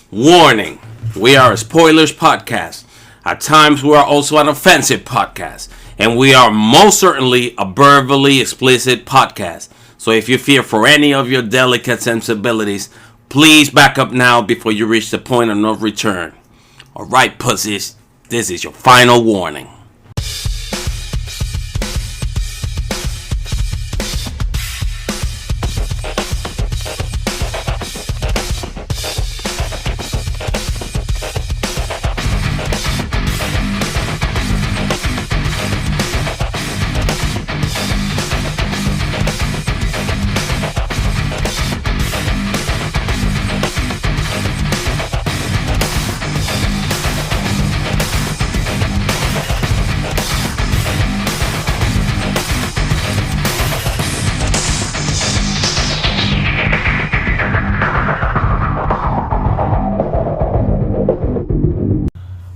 Warning, we are a spoilers podcast. At times we are also an offensive podcast. And we are most certainly a verbally explicit podcast. So if you fear for any of your delicate sensibilities, please back up now before you reach the point of no return. Alright, pussies, this is your final warning.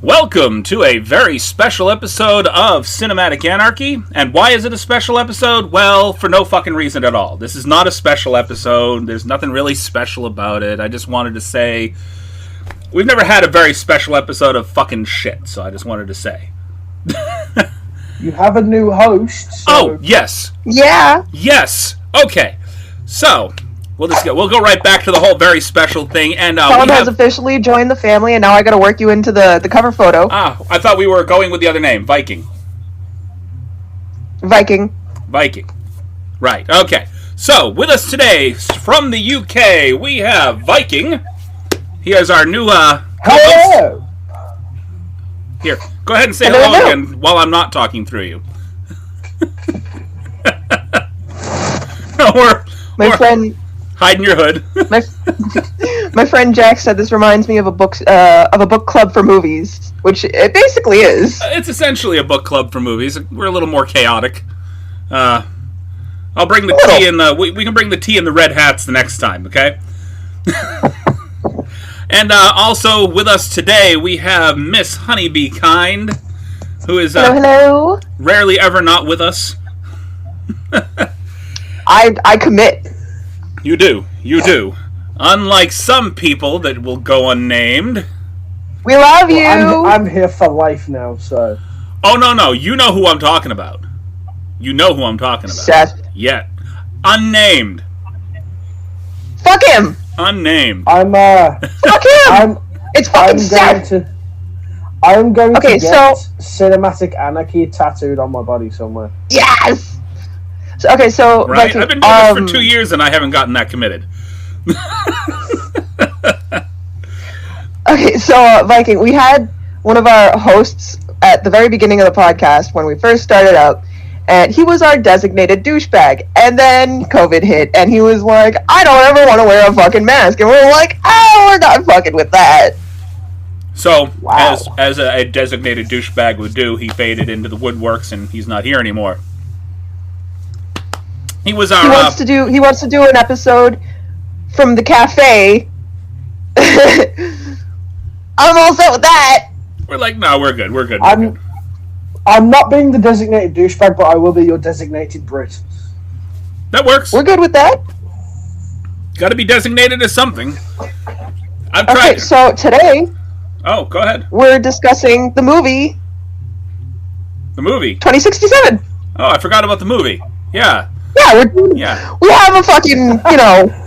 Welcome to a very special episode of Cinematic Anarchy. And why is it a special episode? Well, for no fucking reason at all. This is not a special episode. There's nothing really special about it. I just wanted to say, we've never had a very special episode of fucking shit, so I just wanted to say. You have a new host. So... Oh, yes. Yeah. Yes. Okay. So, we'll go right back to the whole very special thing. And Tom has officially joined the family, and now I got to work you into the cover photo. I thought we were going with the other name, Viking. Viking. Right. Okay. So with us today from the UK, we have Viking. He is our new Hello. Here, go ahead and say hello again while I'm not talking through you. My friend. Hiding your hood. My friend Jack said this reminds me of a book club for movies, which it basically is. It's essentially a book club for movies. We're a little more chaotic. I'll bring the tea and we can bring the tea and the red hats the next time, okay? And also with us today we have Miss Honeybee Kind, who is hello. Rarely ever not with us. I commit. You do. Unlike some people that will go unnamed. We love you! I'm here for life now, so... Oh, no. You know who I'm talking about. Seth. Yeah. Unnamed. Fuck him! Unnamed. Fuck him! It's fucking Seth! I'm going to get Cinematic Anarchy tattooed on my body somewhere. Yes! Okay, so... Right, Viking, I've been doing this for 2 years and I haven't gotten that committed. Okay, so Viking, we had one of our hosts at the very beginning of the podcast when we first started out, and he was our designated douchebag. And then COVID hit, and he was like, I don't ever want to wear a fucking mask. And we're like, oh, we're not fucking with that. So, as a designated douchebag would do, he faded into the woodworks and he's not here anymore. He wants to do an episode from the cafe. I'm all set with that. We're like, no, we're good. I'm not being the designated douchebag, but I will be your designated Brit. That works. We're good with that. Got to be designated as something. Okay, so today... Oh, go ahead. We're discussing the movie... The movie? 2067. Oh, I forgot about the movie. Yeah. Yeah, we have a fucking,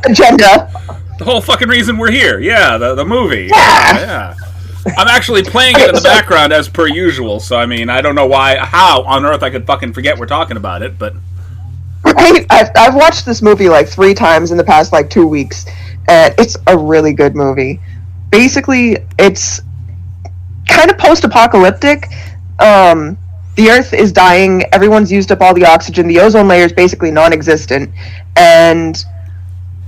agenda. The whole fucking reason we're here. Yeah, the movie. Yeah. I'm actually playing it in the background as per usual, so I mean, I don't know how on earth I could fucking forget we're talking about it, but... Right, I've watched this movie like 3 times in the past 2 weeks, and it's a really good movie. Basically, it's kind of post-apocalyptic. The Earth is dying, everyone's used up all the oxygen, the ozone layer is basically non-existent, and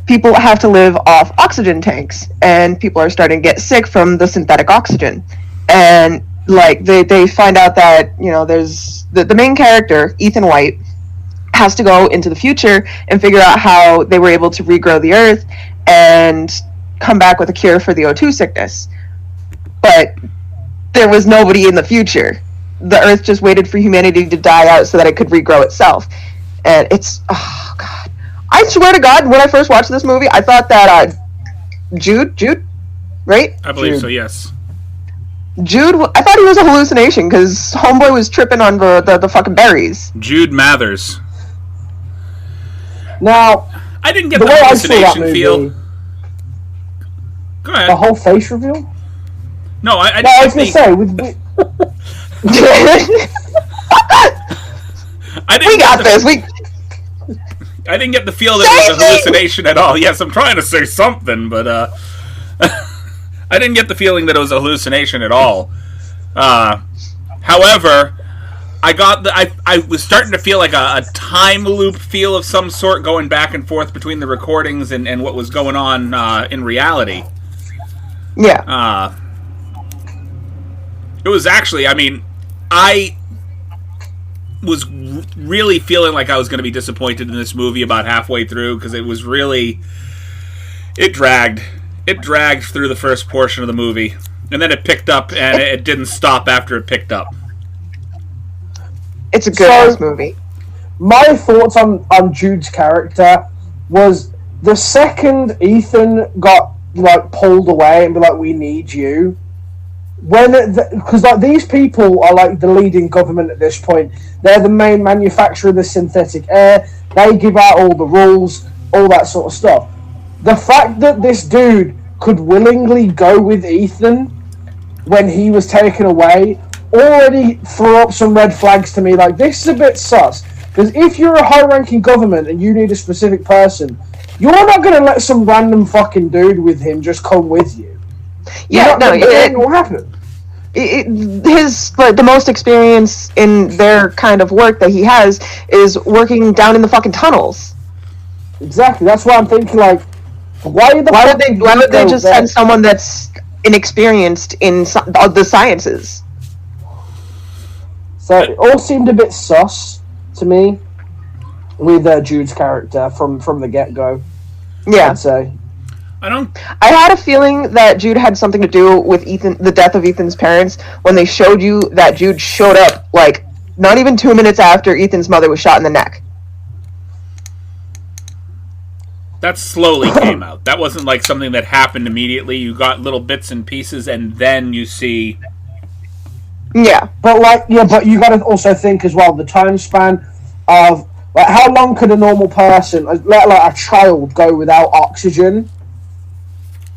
people have to live off oxygen tanks, and people are starting to get sick from the synthetic oxygen. And, they find out that, there's... The main character, Ethan White, has to go into the future and figure out how they were able to regrow the Earth and come back with a cure for the O2 sickness. But there was nobody in the future. The Earth just waited for humanity to die out so that it could regrow itself. And it's... Oh, God. I swear to God, when I first watched this movie, I thought that Jude right? I believe Jude. so, yes. Jude, I thought he was a hallucination because homeboy was tripping on the fucking berries. Jude Mathers. Now, I didn't get the hallucination feel. Go ahead. The whole face reveal? No, I was going to say, we got this. I didn't get the feel that it was a hallucination at all. Yes, I'm trying to say something, but I didn't get the feeling that it was a hallucination at all. However, I was starting to feel like a time loop feel of some sort going back and forth between the recordings and what was going on in reality. Yeah. It was actually, I mean, I was really feeling like I was going to be disappointed in this movie about halfway through because it was really... It dragged. It dragged through the first portion of the movie. And then it picked up, and it didn't stop after it picked up. It's a good movie. My thoughts on Jude's character was the second Ethan got pulled away and be like, we need you. Because these people are like the leading government at this point. They're the main manufacturer of the synthetic air. They give out all the rules, all that sort of stuff. The fact that this dude could willingly go with Ethan when he was taken away already threw up some red flags to me. Like, this is a bit sus. Because if you're a high-ranking government and you need a specific person, you're not going to let some random fucking dude with him just come with you. Yeah, no, it will happen. The most experience in their kind of work that he has is working down in the fucking tunnels. Exactly. That's why I'm thinking, like, why would they just send someone that's inexperienced in the sciences? So it all seemed a bit sus to me with Jude's character from the get-go. Yeah. I'd say. I had a feeling that Jude had something to do with the death of Ethan's parents when they showed you that Jude showed up, like, not even 2 minutes after Ethan's mother was shot in the neck. That slowly came out. That wasn't like something that happened immediately. You got little bits and pieces, and then you see... Yeah. But you got to also think as well, the time span of, like, how long could a normal person, like a child, go without oxygen?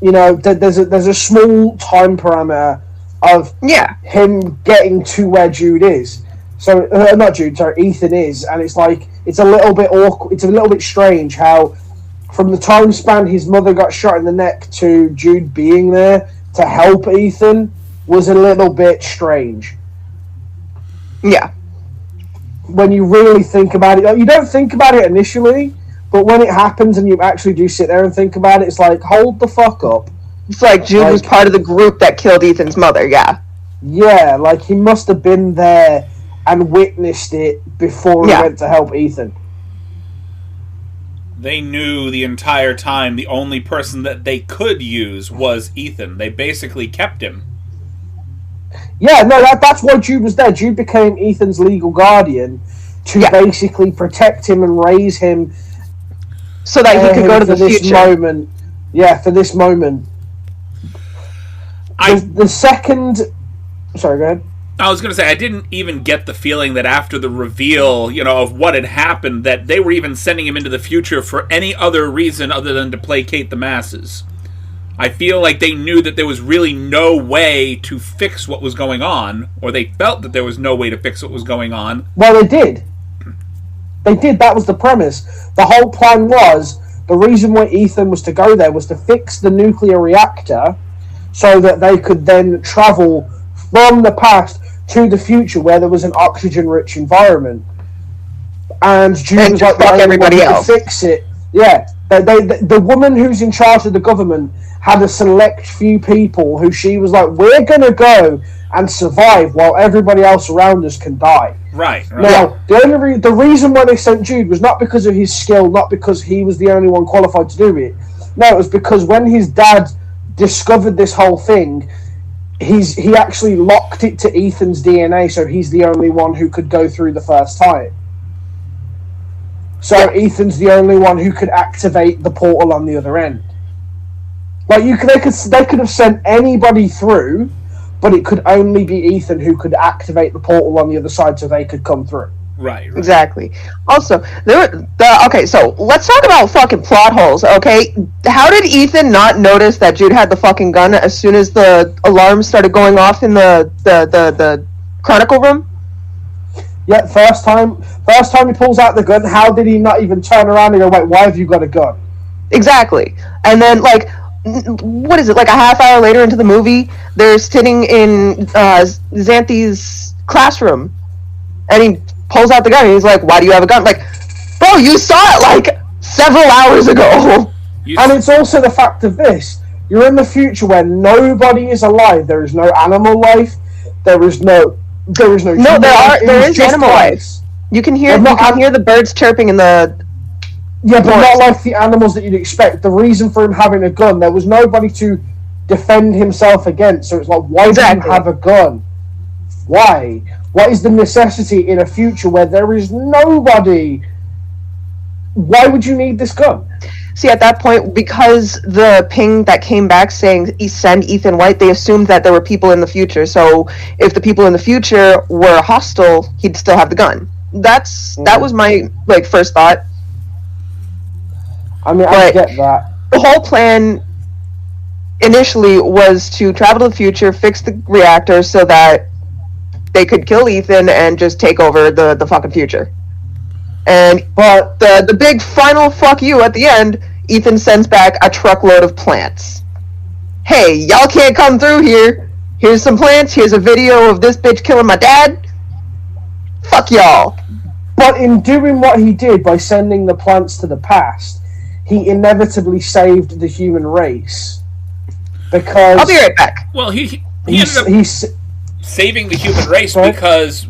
You know, there's a small time parameter of him getting to where Jude is. So, not Jude, sorry, Ethan is, and it's like, it's a little bit awkward, it's a little bit strange how, from the time span his mother got shot in the neck to Jude being there to help Ethan was a little bit strange. Yeah. When you really think about it, like, you don't think about it initially, but when it happens and you actually do sit there and think about it, it's like, hold the fuck up. It's like Jude was part of the group that killed Ethan's mother, yeah. Yeah, like he must have been there and witnessed it before he went to help Ethan. They knew the entire time the only person that they could use was Ethan. They basically kept him. Yeah, no, that's why Jude was there. Jude became Ethan's legal guardian to basically protect him and raise him so that he could go to the future. Moment. Yeah, for this moment. The second... Sorry, go ahead. I was going to say, I didn't even get the feeling that after the reveal, of what had happened, that they were even sending him into the future for any other reason other than to placate the masses. I feel like they knew that there was really no way to fix what was going on, or they felt that there was no way to fix what was going on. Well, they did. They did. That was the premise. The whole plan was, the reason why Ethan was to go there was to fix the nuclear reactor so that they could then travel from the past to the future where there was an oxygen-rich environment. And Jude was like, fuck everybody else to fix it. Yeah. The woman who's in charge of the government had a select few people who she was like, we're going to go and survive while everybody else around us can die. Right. Now, the reason why they sent Jude was not because of his skill, not because he was the only one qualified to do it. No, it was because when his dad discovered this whole thing, he actually locked it to Ethan's DNA, so he's the only one who could go through the first time. So Ethan's the only one who could activate the portal on the other end. Like they could have sent anybody through, but it could only be Ethan who could activate the portal on the other side, so they could come through. Right. Exactly. Also, okay, so let's talk about fucking plot holes, okay? How did Ethan not notice that Jude had the fucking gun as soon as the alarm started going off in the Chronicle room? Yeah, first time he pulls out the gun, how did he not even turn around and go, wait, why have you got a gun? Exactly. And then, like, what is it, like a half hour later into the movie, they're sitting in Xanthi's classroom, and he pulls out the gun, and he's like, why do you have a gun? Like, bro, you saw it, like, several hours ago. And it's also the fact of this. You're in the future where nobody is alive. There is no animal life. There is no there is animal life. You can hear the birds chirping in the... Yeah, but not like the animals that you'd expect. The reason for him having a gun, there was nobody to defend himself against. So it's like, why do you have a gun? Why? What is the necessity in a future where there is nobody? Why would you need this gun? See, at that point, because the ping that came back saying send Ethan White, they assumed that there were people in the future. So if the people in the future were hostile, he'd still have the gun. That was my first thought. I mean, I get that. The whole plan initially was to travel to the future, fix the reactor so that they could kill Ethan and just take over the fucking future. But the big final fuck you at the end, Ethan sends back a truckload of plants. Hey, y'all can't come through here. Here's some plants. Here's a video of this bitch killing my dad. Fuck y'all. But in doing what he did by sending the plants to the past, he inevitably saved the human race. Because... I'll be right back. Well, he ended up saving the human race because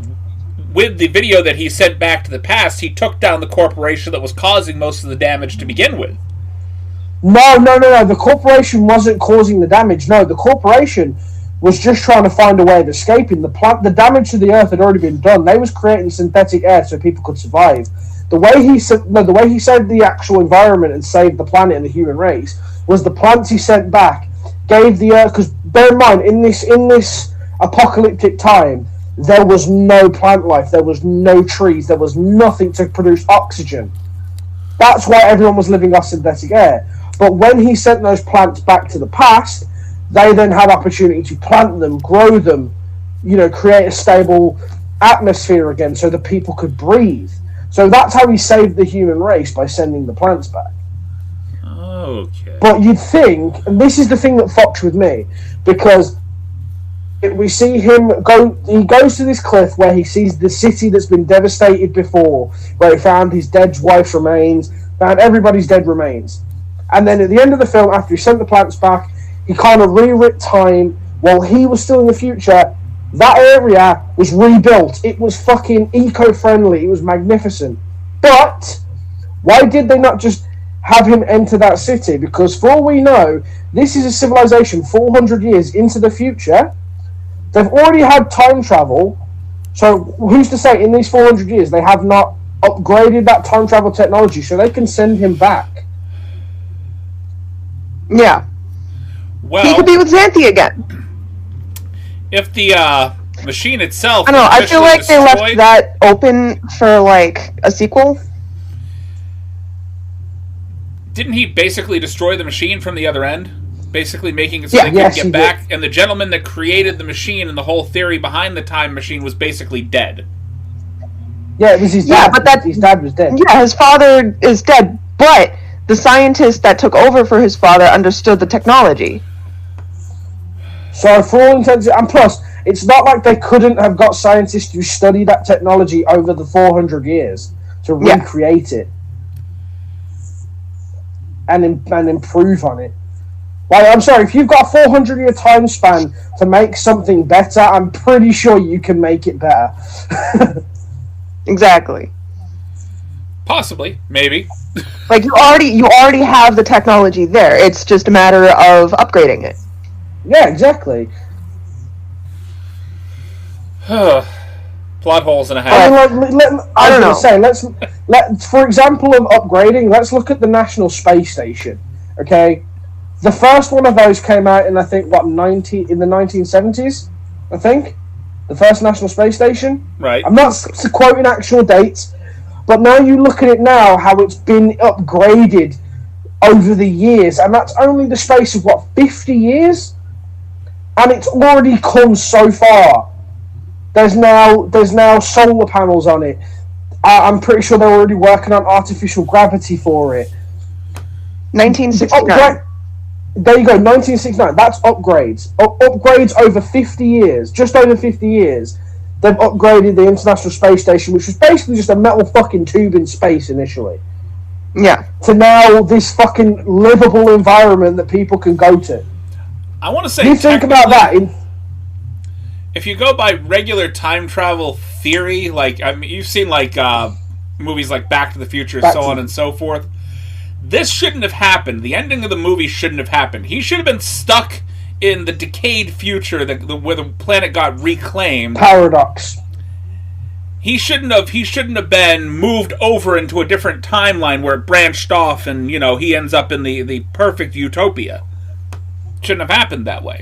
with the video that he sent back to the past, he took down the corporation that was causing most of the damage to begin with. No. The corporation wasn't causing the damage. No, the corporation was just trying to find a way of escaping. The damage to the Earth had already been done. They was creating synthetic air so people could survive. The way he saved the actual environment and saved the planet and the human race was the plants he sent back gave the Earth. Because bear in mind, in this apocalyptic time, there was no plant life, there was no trees, there was nothing to produce oxygen. That's why everyone was living off synthetic air. But when he sent those plants back to the past, they then had opportunity to plant them, grow them, create a stable atmosphere again so that people could breathe. So that's how he saved the human race, by sending the plants back. Okay. But you'd think, and this is the thing that fucks with me, because we see him he goes to this cliff where he sees the city that's been devastated before, where he found his dead wife's remains, found everybody's dead remains. And then at the end of the film, after he sent the plants back, he kind of rewrit time while he was still in the future. That area was rebuilt. It was fucking eco-friendly. It was magnificent. But why did they not just have him enter that city? Because for all we know, this is a civilization 400 years into the future. They've already had time travel. So who's to say in these 400 years they have not upgraded that time travel technology so they can send him back? Yeah. Well, he could be with Xanthi again. If the machine itself... I don't know, I feel like destroyed, they left that open for, a sequel. Didn't he basically destroy the machine from the other end? Basically making it so they could get back? Did. And the gentleman that created the machine and the whole theory behind the time machine was basically dead. Yeah, it was his dad. Yeah, but his dad was dead. Yeah, his father is dead, but the scientist that took over for his father understood the technology. So for all intents and plus, it's not like they couldn't have got scientists to study that technology over the 400 years to recreate it and improve on it. I'm sorry, if you've got a 400-year time span to make something better, I'm pretty sure you can make it better. Exactly. Possibly, maybe. You already have the technology there. It's just a matter of upgrading it. Yeah, exactly. Plot holes and a half. I don't know. For example of upgrading, let's look at the National Space Station. Okay, The first one of those came out in, I think, in the 1970s, I think. The first National Space Station. Right. I'm not quoting actual dates, but now you look at it now, how it's been upgraded over the years, and that's only the space of, 50 years? And it's already come so far. There's now solar panels on it. I'm pretty sure they're already working on artificial gravity for it. 1969. There you go, 1969. That's upgrades. Upgrades over 50 years. Just over 50 years. They've upgraded the International Space Station, which was basically just a metal fucking tube in space initially. Yeah. To now this fucking livable environment that people can go to. I want to say, you think about that. If you go by regular time travel theory, like, I mean, you've seen like movies like Back to the Future, so on and so forth. This shouldn't have happened. The ending of the movie shouldn't have happened. He should have been stuck in the decayed future where the planet got reclaimed. Paradox. He shouldn't have been moved over into a different timeline where it branched off and, he ends up in the perfect utopia. Shouldn't have happened that way.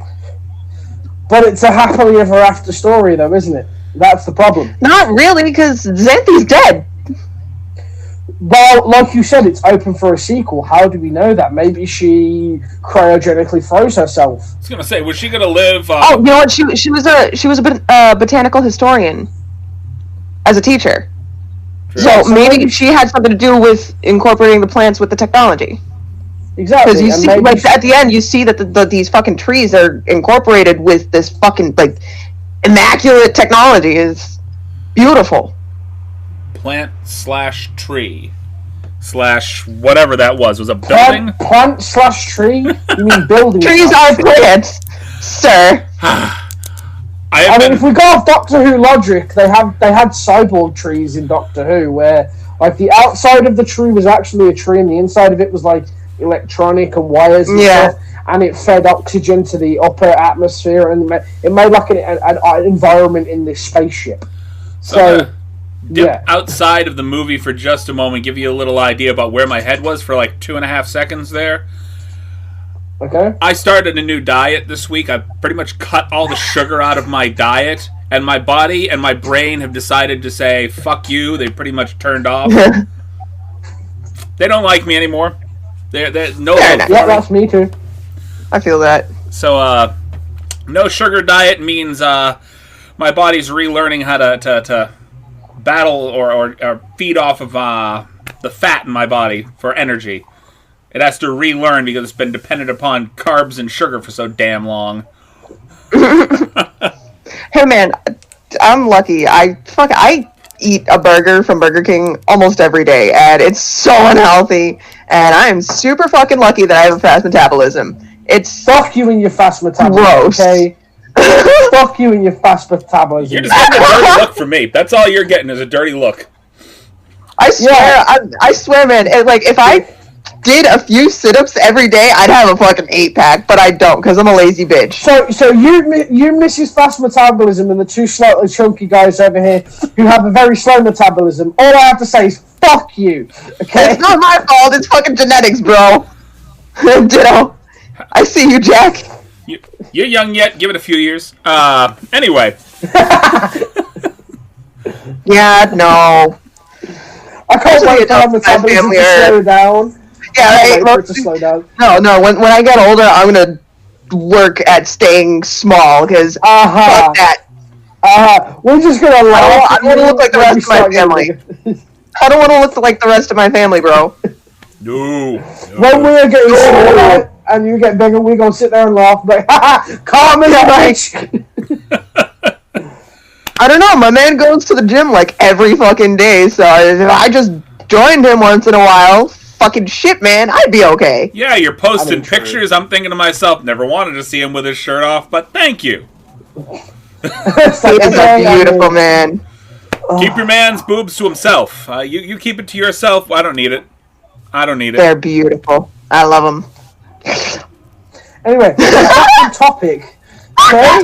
But it's a happily ever after story, though, isn't it? That's the problem. Not really, because Xanthi's dead. Well, like you said, it's open for a sequel. How do we know that? Maybe she cryogenically froze herself. I was gonna say, was she gonna live? Oh, you know what? She was a botanical historian as a teacher. True. So maybe she had something to do with incorporating the plants with the technology. Exactly. Because you see, at the end, you see that these fucking trees are incorporated with this fucking immaculate technology. Is beautiful. Plant/tree / whatever that was a building. Plant/tree. You mean building? Trees are plants, sir. I mean, if we go off Doctor Who logic, they had cyborg trees in Doctor Who, where the outside of the tree was actually a tree, and the inside of it was electronic and wires and stuff, and it fed oxygen to the upper atmosphere, and it made an environment in this spaceship. So dip outside of the movie for just a moment, give you a little idea about where my head was for 2.5 seconds there. Okay. I started a new diet this week. I pretty much cut all the sugar out of my diet, and my body and my brain have decided to say, fuck you. They pretty much turned off. They don't like me anymore. They're no love for me. That's me too. I feel that. So, no sugar diet means my body's relearning how to battle or feed off of the fat in my body for energy. It has to relearn because it's been dependent upon carbs and sugar for so damn long. Hey man, I'm lucky. I eat a burger from Burger King almost every day, and it's so unhealthy. And I'm super fucking lucky that I have a fast metabolism. It's fuck you and your fast metabolism. Gross. Okay. Fuck you and your fast metabolism. You're just getting a dirty look from me. That's all you're getting is a dirty look. I swear, I swear, man. If I did a few sit-ups every day, I'd have a fucking 8-pack, but I don't because I'm a lazy bitch. So you miss his fast metabolism and the two slightly chunky guys over here who have a very slow metabolism. All I have to say is fuck you. Okay, it's not my fault. It's fucking genetics, bro. Ditto. I see you, Jack. You're young yet. Give it a few years. Anyway. Yeah, no. I can't wait for metabolism to slow down. Yeah, right. To slow down. No. When I get older, I'm gonna work at staying small because fuck that. We're just gonna laugh. I don't want to look like the rest of my family. I don't want to look like the rest of my family, bro. No. When we're getting smaller and you get bigger, we're gonna sit there and laugh. Like, calm as bitch. I don't know. My man goes to the gym every fucking day, so if I just joined him once in a while, fucking shit, man, I'd be okay. Yeah, you're posting pictures. I'm thinking to myself, never wanted to see him with his shirt off, but thank you. He's a beautiful man. Keep your man's boobs to himself. You keep it to yourself. I don't need it. They're beautiful. I love them. Anyway, back on topic. Okay?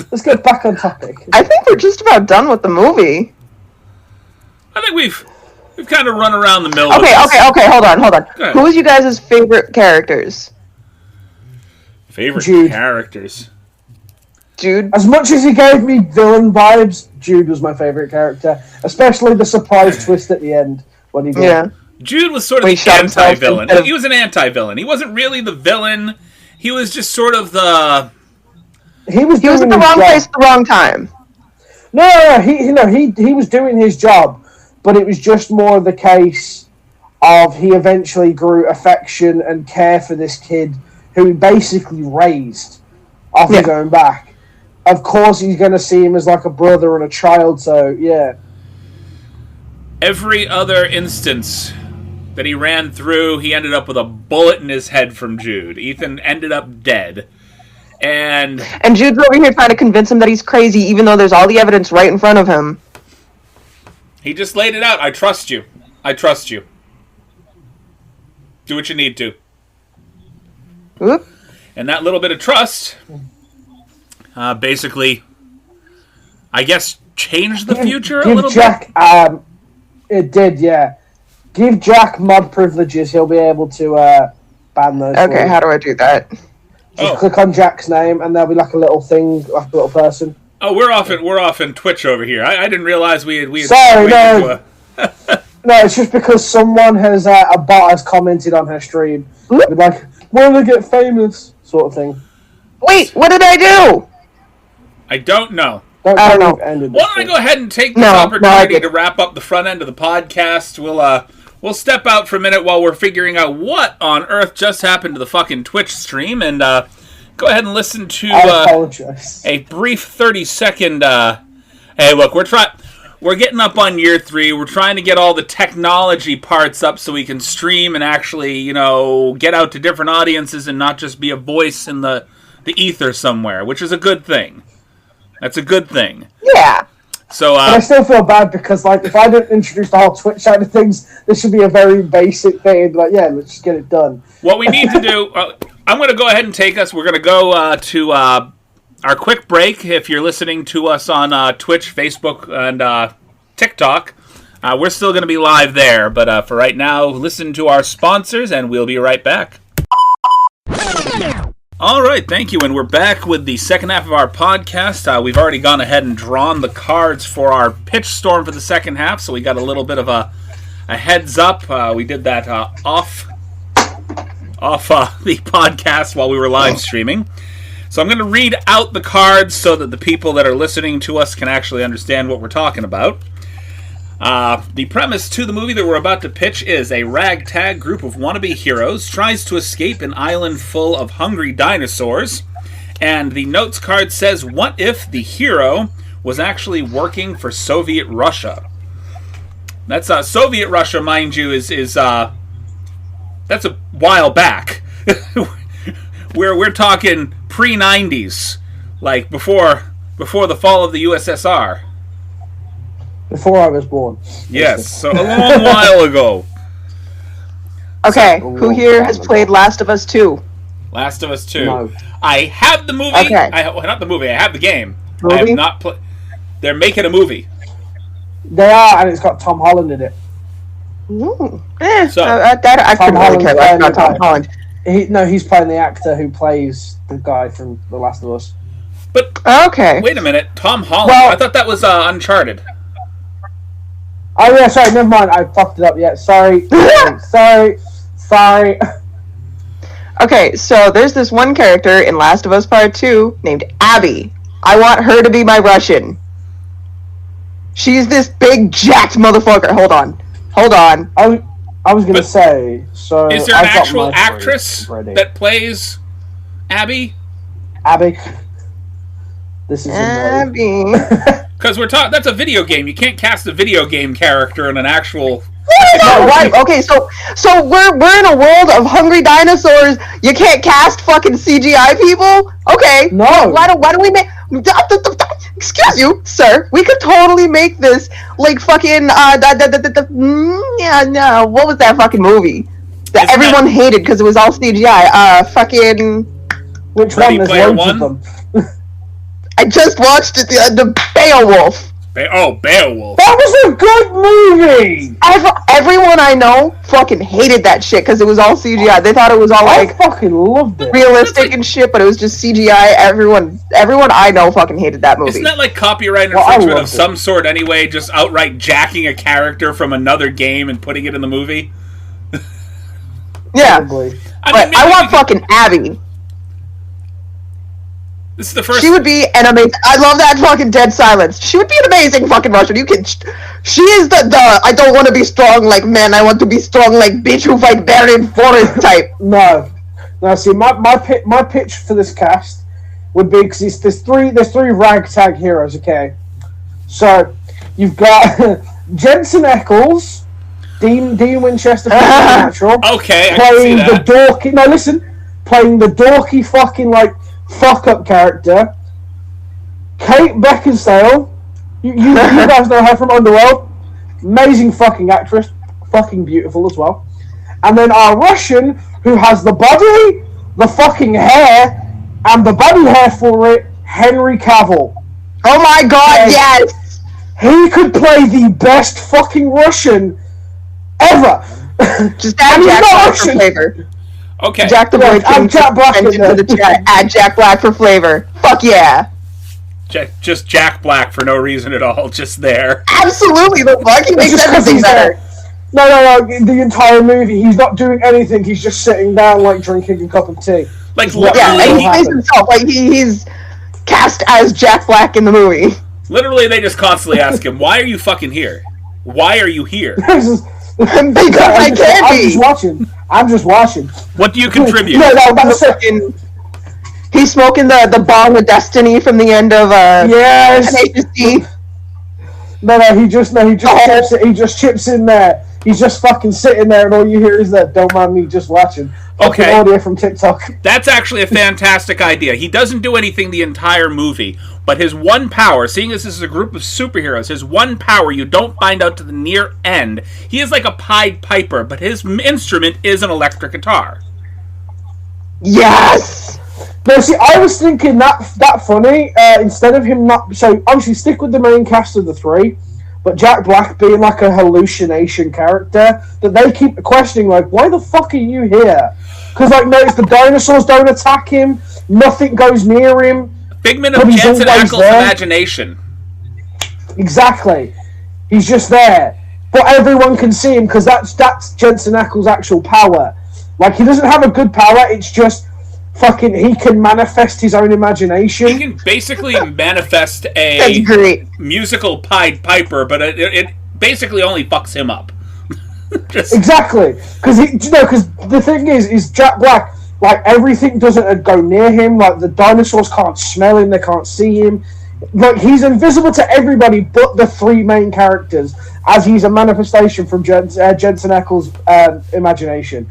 Let's get back on topic. I think we're just about done with the movie. I think we've kind of run around the middle. Okay. Hold on. Who was you guys' favorite characters? Favorite Jude. characters. Jude. As much as he gave me villain vibes, Jude was my favorite character, especially the surprise twist at the end when he did. Yeah. Jude was sort of When he the shot himself anti-villain. instead of- He was an anti-villain. He wasn't really the villain. He was just sort of the... He was He was doing at the his wrong job. place at the wrong time. He was doing his job, but it was just more the case of he eventually grew affection and care for this kid who he basically raised off his own back. Of course, he's going to see him as like a brother and a child. So yeah, Every other instance that he ran through, he ended up with a bullet in his head from Jude. Ethan ended up dead. And Jude's over here trying to convince him that he's crazy, even though there's all the evidence right in front of him. he just laid it out. I trust you. I trust you. Do what you need to. Oop. And that little bit of trust, basically, I guess, changed the future a give little Jack. bit. It did, yeah. Give Jack mod privileges. He'll be able to ban those. Okay, how do I do that? Just click on Jack's name, and there'll be like a little thing, like a little person. Oh, we're off in Twitch over here. I didn't realize we had Sorry, waited no. to, No, it's just because someone has a bot has commented on her stream, with like, "Want to get famous?" sort of thing. Wait, what did I do? I don't know. Don't I don't tell me know. you've ended Why this don't I thing. go ahead and take this No, I opportunity did. to wrap up the front end of the podcast? We'll step out for a minute while we're figuring out what on earth just happened to the fucking Twitch stream, and go ahead and listen to I apologize. a brief 30-second. Hey, look, we're getting up on year 3. We're trying to get all the technology parts up so we can stream and actually, get out to different audiences and not just be a voice in the ether somewhere, which is a good thing. That's a good thing. Yeah. So, But I still feel bad because, like, if I don't introduce the whole Twitch side of things, this should be a very basic thing. Like, yeah, let's just get it done. what we need to do, I'm going to go ahead and take us. We're going to go to our quick break. If you're listening to us on Twitch, Facebook, and TikTok, we're still going to be live there. But for right now, listen to our sponsors, and we'll be right back. All right, thank you, and we're back with the second half of our podcast. We've already gone ahead and drawn the cards for our pitch storm for the second half, so we got a little bit of a heads up. We did that off the podcast while we were live streaming. So I'm going to read out the cards so that the people that are listening to us can actually understand what we're talking about. The premise to the movie that we're about to pitch is a ragtag group of wannabe heroes tries to escape an island full of hungry dinosaurs. And the notes card says, what if the hero was actually working for Soviet Russia? That's Soviet Russia, mind you, is that's a while back. we're talking pre-90s, like before the fall of the USSR. Before I was born. Yes, so a long while ago. Okay, who here has played Last of Us 2? Last of Us 2. No. I have the movie. Okay. Not the movie. I have the game. Movie? I have not played. They're making a movie. They are, and it's got Tom Holland in it. Ooh. So- I couldn't really Holland's care less playing about Tom the- Holland. He's playing the actor who plays the guy from The Last of Us. But Okay. wait a minute, Tom Holland. Well- I thought that was Uncharted. Oh yeah, sorry, never mind. I fucked it up. Yeah, sorry. Sorry. Okay, so there's this one character in Last of Us Part 2 named Abby. I want her to be my Russian. She's this big jacked motherfucker. Hold on. I was gonna But say. So Is there an I've got actual my actress ready. that plays Abby? Abby? This is a Abby. Because we're talking. That's a video game. You can't cast a video game character in an actual. No, right. Okay, so we're in a world of hungry dinosaurs. You can't cast fucking CGI people? Okay. No. Why don't we make... Excuse you, sir. We could totally make this like fucking yeah, no. What was that fucking movie that Isn't everyone hated because it was all CGI? Fucking... Which Ready one? There's Player loads One? of them. I just watched it, the Beowulf. Beowulf. That was a good movie! Everyone I know fucking hated that shit because it was all CGI. They thought it was all I like fucking loved it. realistic and shit, but it was just CGI. Everyone I know fucking hated that movie. Isn't that like copyright Well, I infringement of loved some sort anyway? Just outright jacking a character from another game and putting it in the movie? Yeah. Probably. But I want fucking Abby. This is the first. She would be an amazing. I love that fucking dead silence. She would be an amazing fucking Russian. You can. She is the I don't want to be strong like men. I want to be strong like bitch who fight bear in forest type. No. See, my pitch for this cast would be because there's three ragtag heroes. Okay, so you've got Jensen Ackles, Dean Winchester, natural. Okay, I can see playing the that. dorky. No, listen, playing the dorky fucking like fuck up character. Kate Beckinsale, you guys know her from Underworld. Amazing fucking actress, fucking beautiful as well. And then our Russian, who has the body, the fucking hair, and the body hair for it, Henry Cavill. Oh my god, yes! He could play the best fucking Russian ever. Just add And he's Jack not Black for Russian. flavor. Okay. Jack the Boy I'm Jack Black in into there. the chat. Add Jack Black for flavor. Fuck yeah. Just Jack Black for no reason at all, just there. Absolutely, the fuck? He makes Just 'cause everything he's better. there. No, the entire movie, he's not doing anything, he's just sitting down, like, drinking a cup of tea. Like, Yeah, Yeah, literally, and he plays himself. Like, he's cast as Jack Black in the movie. literally, they just constantly ask him, why are you fucking here? Why are you here? Because I can be. I'm just watching. What do you contribute? No, that's it. Fucking- He's smoking the bong of destiny from the end of Yes. HSD. No, he just chips in there. He's just fucking sitting there, and all you hear is that, don't mind me just watching. Fucking Okay. audio from TikTok. That's actually a fantastic idea. He doesn't do anything the entire movie, but his one power, seeing as this is a group of superheroes, his one power you don't find out to the near end, he is like a Pied Piper, but his instrument is an electric guitar. Yes! No, see, I was thinking that funny, instead of him not... So, obviously, stick with the main cast of the three, but Jack Black being like a hallucination character, that they keep questioning, like, why the fuck are you here? Because, like, notice the dinosaurs don't attack him, nothing goes near him. Figment of But he's Jensen always Ackles' there. imagination. Exactly. He's just there. But everyone can see him, because that's Jensen Ackles' actual power. Like, he doesn't have a good power, it's just... Fucking, he can manifest his own imagination. He can basically manifest That's a great. musical Pied Piper, but it basically only fucks him up. Just, Exactly, because the thing is Jack Black. Like everything doesn't go near him. Like the dinosaurs can't smell him, they can't see him. Like he's invisible to everybody but the three main characters, as he's a manifestation from Jensen Ackles' imagination.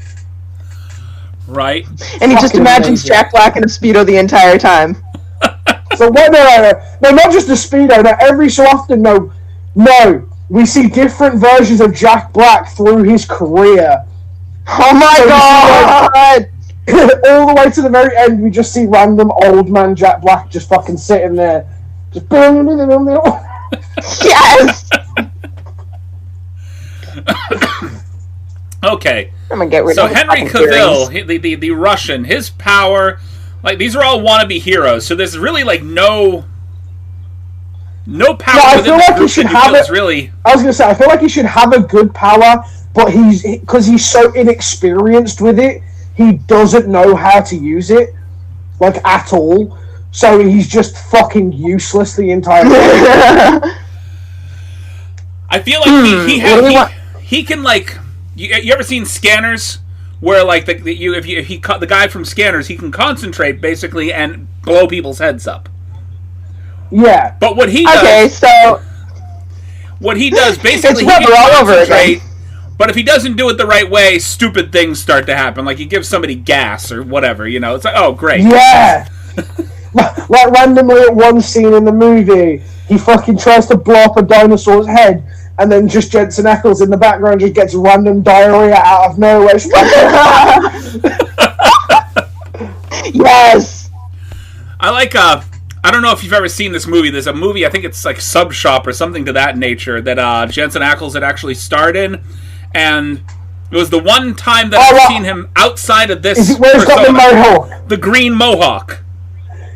right? And he just Fucking imagines amazing. Jack Black in a Speedo the entire time. So what? No, not just the Speedo. No, every so often, no, we see different versions of Jack Black through his career. Oh my So you god! All the way to the very end, we just see random old man Jack Black just fucking sitting there, just. Yes! Okay. I'm gonna get rid So of the Henry fucking Cavill, theories. the Russian, his power, like these are all wannabe heroes. So there's really like no power I within feel the like he group should that you have feel is it. really. I was gonna say, I feel like he should have a good power, but because he's so inexperienced with it, he doesn't know how to use it, like at all. So he's just fucking useless the entire time. I feel like what he can like. You ever seen Scanners? Where like the guy from Scanners, he can concentrate basically and blow people's heads up. Yeah. But what he does, Okay, so basically, he Weber can all over concentrate. again. But if he doesn't do it the right way, stupid things start to happen. Like he gives somebody gas or whatever. You know, it's like, oh great. Yeah. Like randomly at one scene in the movie, he fucking tries to blow up a dinosaur's head, and then just Jensen Ackles in the background just gets random diarrhea out of nowhere. yes! I I don't know if you've ever seen this movie. There's a movie, I think it's like Sub Shop or something to that nature, that Jensen Ackles had actually starred in, and it was the one time that I've seen him outside of this. Is it where he's got the mohawk? The green mohawk.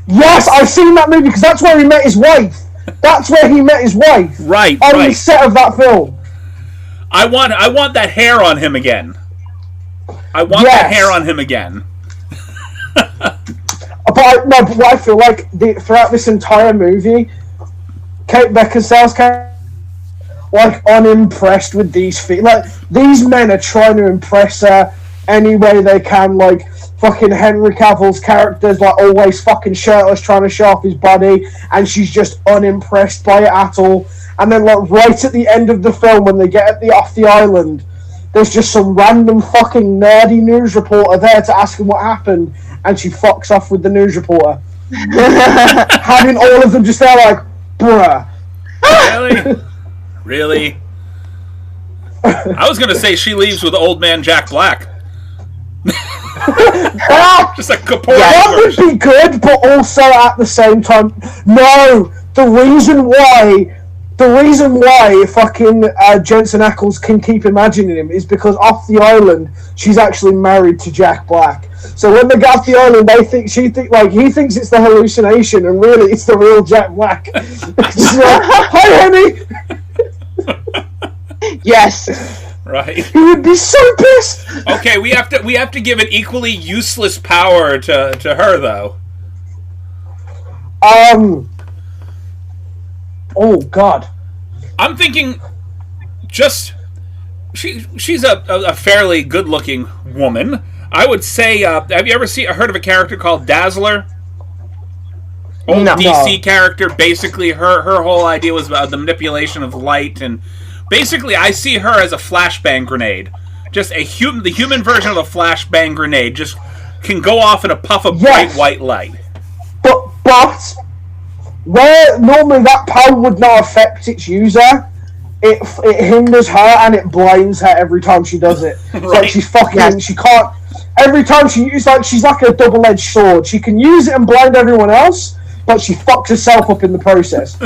Yes, I've seen that movie because that's where he met his wife. That's where he met his wife. Right, on right. the set of that film. I want that hair on him again. I want that hair on him again. But what I feel like throughout this entire movie, Kate Beckinsale's character, like, unimpressed with these like, these men are trying to impress her any way they can. Like, fucking Henry Cavill's character's like always fucking shirtless, trying to show off his body, and she's just unimpressed by it at all. And then, like, right at the end of the film, when they get off the island, there's just some random fucking nerdy news reporter there to ask him what happened, and she fucks off with the news reporter. Having all of them just there like, bruh. Really? Really? I was gonna say she leaves with old man Jack Black. Just a Kapoor. That would be good, but also at the same time, no. The reason why fucking Jensen Ackles can keep imagining him is because off the island she's actually married to Jack Black. So when they get off the island, he thinks it's the hallucination, and really it's the real Jack Black. Just like, hi, honey. Yes. Right. He would be so pissed. Okay, we have to give an equally useless power to her though. Oh God. I'm thinking, she's a fairly good-looking woman. I would say, have you ever heard of a character called Dazzler? Old DC character. Basically, her whole idea was about the manipulation of light, and basically, I see her as a flashbang grenade. Just the human version of a flashbang grenade. Just can go off in a puff of bright white light. But where normally that power would not affect its user, it hinders her and it blinds her every time she does it. It's like she's fucking, she can't, every time she's like a double-edged sword. She can use it and blind everyone else, but she fucks herself up in the process.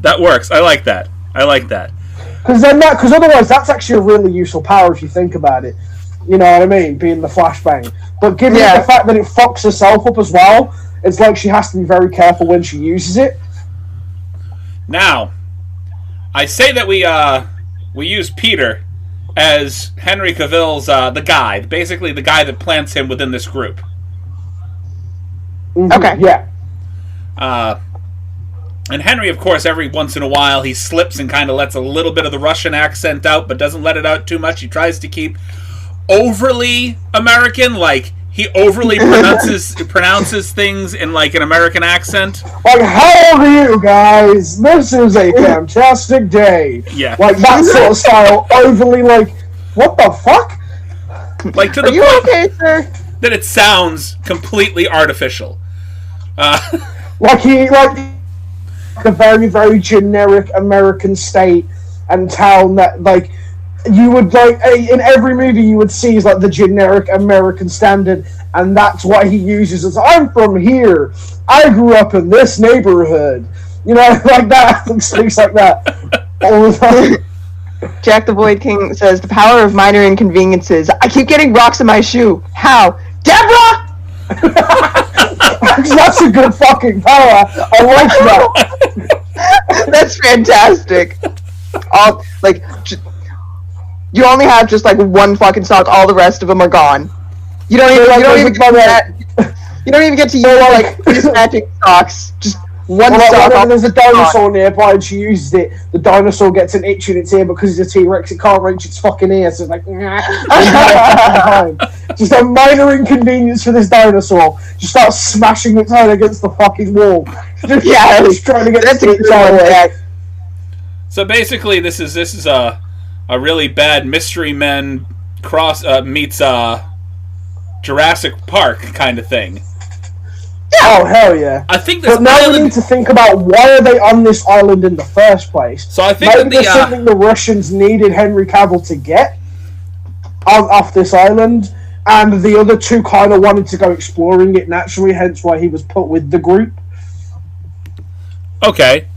That works. I like that. Because otherwise that's actually a really useful power if you think about it. You know what I mean? Being the flashbang. But given the fact that it fucks herself up as well, it's like she has to be very careful when she uses it. Now, I say that we use Peter as Henry Cavill's the guy, basically the guy that plants him within this group. Mm-hmm. Okay. Yeah. And Henry, of course, every once in a while he slips and kind of lets a little bit of the Russian accent out, but doesn't let it out too much. He tries to keep overly American, like he overly pronounces things in like an American accent. Like, how are you guys? This is a fantastic day. Yeah. Like that sort of style, overly like, what the fuck? Like to the point that it sounds completely artificial. Like a very, very generic American state and town that, like, you would, like, in every movie you would see is, like, the generic American standard, and that's what he uses as, I'm from here, I grew up in this neighborhood, you know, like that, things like that, all the time. Jack the Void King says, the power of minor inconveniences. I keep getting rocks in my shoe. How? Deborah! That's a good fucking power. I like that. That's fantastic. You only have just like one fucking sock. All the rest of them are gone. You don't even get to use like matching socks. Just one sock. When there's a dinosaur nearby and she uses it, the dinosaur gets an itch in its ear because it's a T-Rex. It can't reach its fucking ear, so it's like just a minor inconvenience for this dinosaur. She starts smashing its head against the fucking wall. Just trying to get its itch out of it. So basically, this is a really bad Mystery Men meets Jurassic Park kind of thing. Oh, hell yeah. I think this but now we need to think about why are they on this island in the first place. So I think maybe there's something the Russians needed Henry Cavill to get off this island. and the other two kind of wanted to go exploring it naturally, hence why he was put with the group. Okay.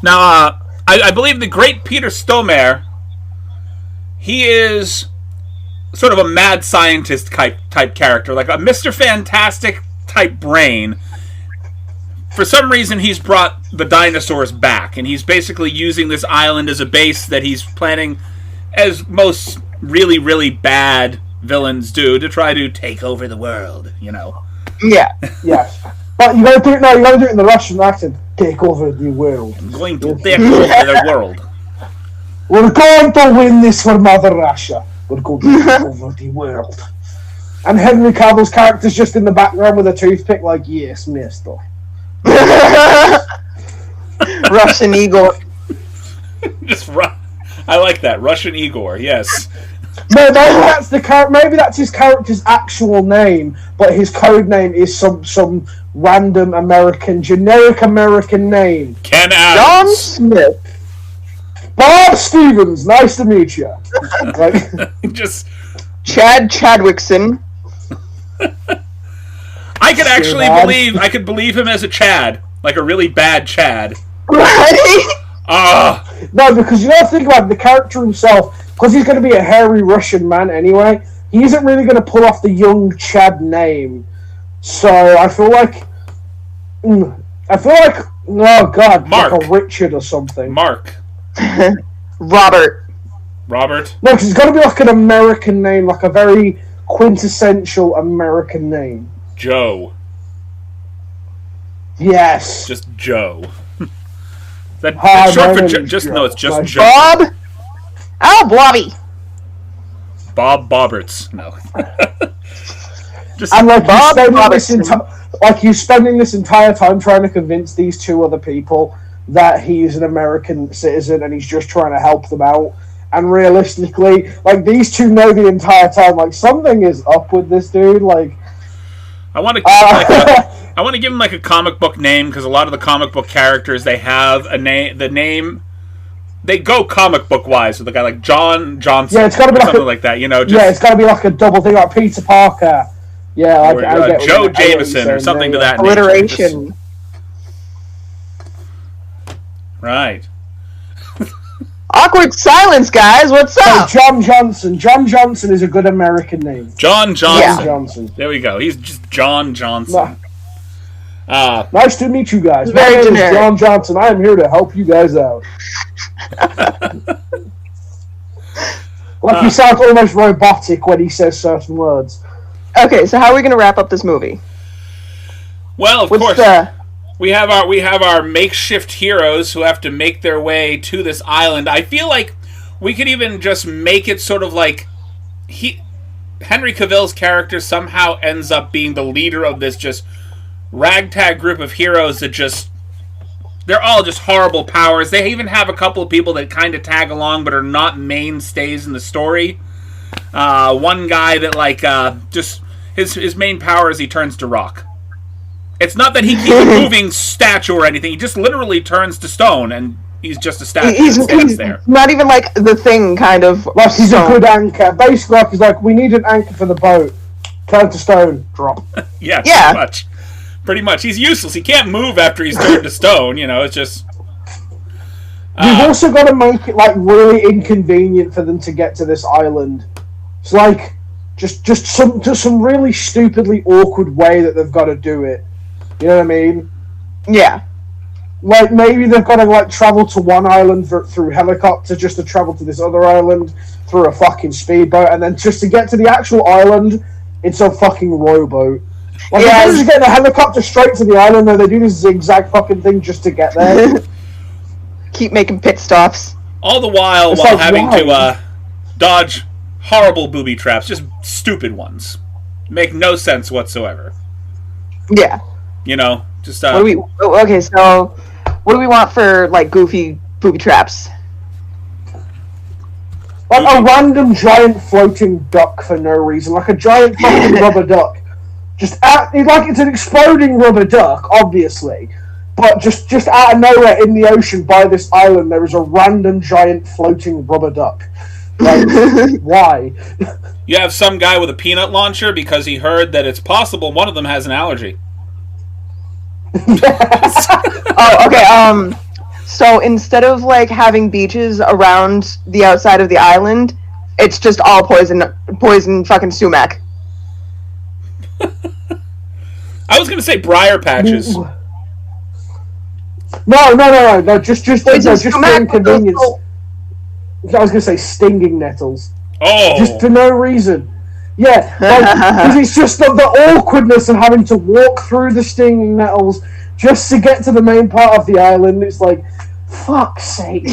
Now, I believe the great Peter Stormare, he is sort of a mad scientist type character, like a Mr. Fantastic type brain. For some reason, he's brought the dinosaurs back, and he's basically using this island as a base that he's planning, as most really, really bad villains do, to try to take over the world, you know. Yeah. Yes. But you gotta do it now, you gotta do it in the Russian accent. Take over the world. I'm going to take over the world. We're going to win this for Mother Russia. We're going to take over the world. And Henry Cavill's character's just in the background with a toothpick, like, yes, mister. Russian Igor. I like that. Russian Igor, yes. No, maybe that's his character's actual name, but his code name is some random generic American name. Ken John Adams. Smith. Bob Stevens, nice to meet you. Like, Just... Chad Chadwickson. I could believe him as a Chad, like a really bad Chad. Right? no, because you gotta think about it, the character himself, because he's going to be a hairy Russian man anyway, he isn't really going to pull off the young Chad name. So I feel like, oh god, Mark. like a Richard or something. Mark. Robert. No, because it's got to be like an American name, like a very quintessential American name. Joe. Yes. Just Joe. That's Hi, short for my name is just Joe. no, it's just Nice. Joe. Bob. Oh, Blobby. Bob Bobberts. No. Just And like Bob you're spending this entire time trying to convince these two other people that he's an American citizen and he's just trying to help them out. And realistically, like, these two know the entire time, like, something is up with this dude. Like, I want to give him like a comic book name, because a lot of the comic book characters, they have a name. The name, they go comic book wise with a guy like John Johnson. Yeah, it's got to be like something like that. You know, it's got to be like a double thing, like Peter Parker. Yeah, I get Joe what you're Jameson saying or something there, to that Alliteration. nature. Right. Awkward silence, guys. What's up? John Johnson. John Johnson is a good American name. John Johnson. Yeah. Johnson. There we go. He's just John Johnson. Nice to meet you guys. Very My name generic. is John Johnson. I am here to help you guys out. He sounds almost robotic when he says certain words. Okay, so how are we going to wrap up this movie? Well, of What's course, the... we have our makeshift heroes who have to make their way to this island. I feel like we could even just make it sort of like Henry Cavill's character somehow ends up being the leader of this just ragtag group of heroes that just, they're all just horrible powers. They even have a couple of people that kind of tag along but are not mainstays in the story. One guy that just his main power is he turns to rock. It's not that he keeps a moving statue or anything. He just literally turns to stone, and he's just a statue that stands there. Not even like the Thing, kind of. Like, he's stone. a good anchor. Basically, he's like, we need an anchor for the boat. Turn to stone. Drop. Yeah, Yeah. Pretty much. He's useless. He can't move after he's turned to stone. You know, it's just... You've also got to make it, like, really inconvenient for them to get to this island. It's like, just some really stupidly awkward way that they've got to do it. You know what I mean? Yeah. Like, maybe they've got to, like, travel to one island through helicopter just to travel to this other island through a fucking speedboat, and then just to get to the actual island, it's a fucking rowboat. Like, Yeah. they're just getting a helicopter straight to the island, and they do this zigzag fucking thing just to get there. Keep making pit stops. All the while It's while like, having why? to dodge horrible booby traps, just stupid ones. Make no sense whatsoever. Yeah. You know, just What do we... Okay, so... What do we want for, like, goofy booby traps? Like a random giant floating duck for no reason. Like a giant fucking rubber duck. It's an exploding rubber duck, obviously. But just out of nowhere in the ocean by this island, there is a random giant floating rubber duck. Like, why? You have some guy with a peanut launcher because he heard that it's possible one of them has an allergy. Oh, okay. So instead of like having beaches around the outside of the island, it's just all poison fucking sumac. I was gonna say briar patches. No. Just Poison for sumac inconvenience. with I was gonna say stinging nettles. Oh, Just for no reason. Yeah, because it's just the awkwardness of having to walk through the stinging nettles just to get to the main part of the island. It's like, fuck's sake.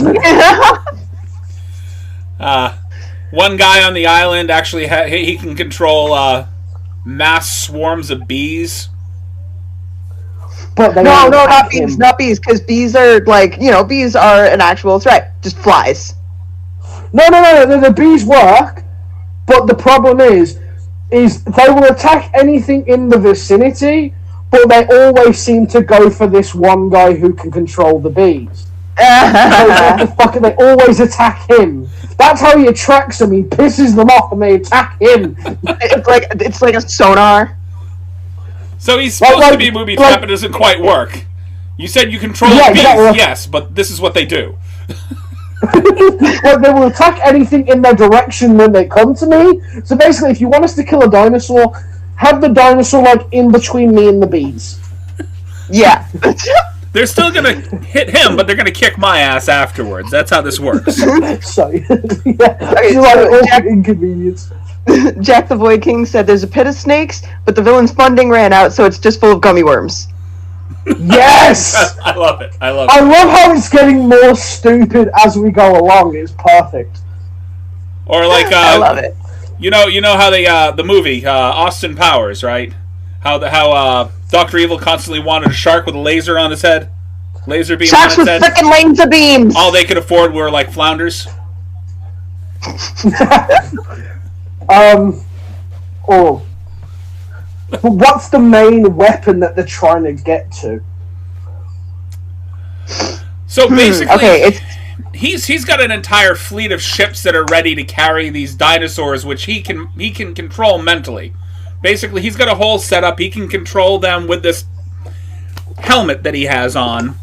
one guy on the island actually he can control mass swarms of bees. But they No, don't not attack him. bees, not bees, because bees are like, bees are an actual threat. Just flies. No, the bees work, but the problem is they will attack anything in the vicinity, but they always seem to go for this one guy who can control the bees. So they always attack him. That's how he attracts them. He pisses them off and they attack him. It's like a sonar. So he's supposed to be booby trap, but it doesn't quite work. You said you control the bees, yes, but this is what they do. They will attack anything in their direction when they come to me. So basically, if you want us to kill a dinosaur, have the dinosaur like in between me and the bees. Yeah. They're still gonna hit him, but they're gonna kick my ass afterwards. That's how this works. So, yeah, Okay, so, like so awkward inconvenience. Jack the Void King said there's a pit of snakes, but the villain's funding ran out, so it's just full of gummy worms. Yes, I love it. I love how it's getting more stupid as we go along. It's perfect. Or like, I love it. You know how they the movie Austin Powers, right? How Dr. Evil constantly wanted a shark with a laser on his head, laser beam Sharks on with his head. frickin' laser beams. All they could afford were like flounders. Oh. But what's the main weapon that they're trying to get to? So basically, Okay, he's got an entire fleet of ships that are ready to carry these dinosaurs, which he can control mentally. Basically, he's got a whole setup. He can control them with this helmet that he has on.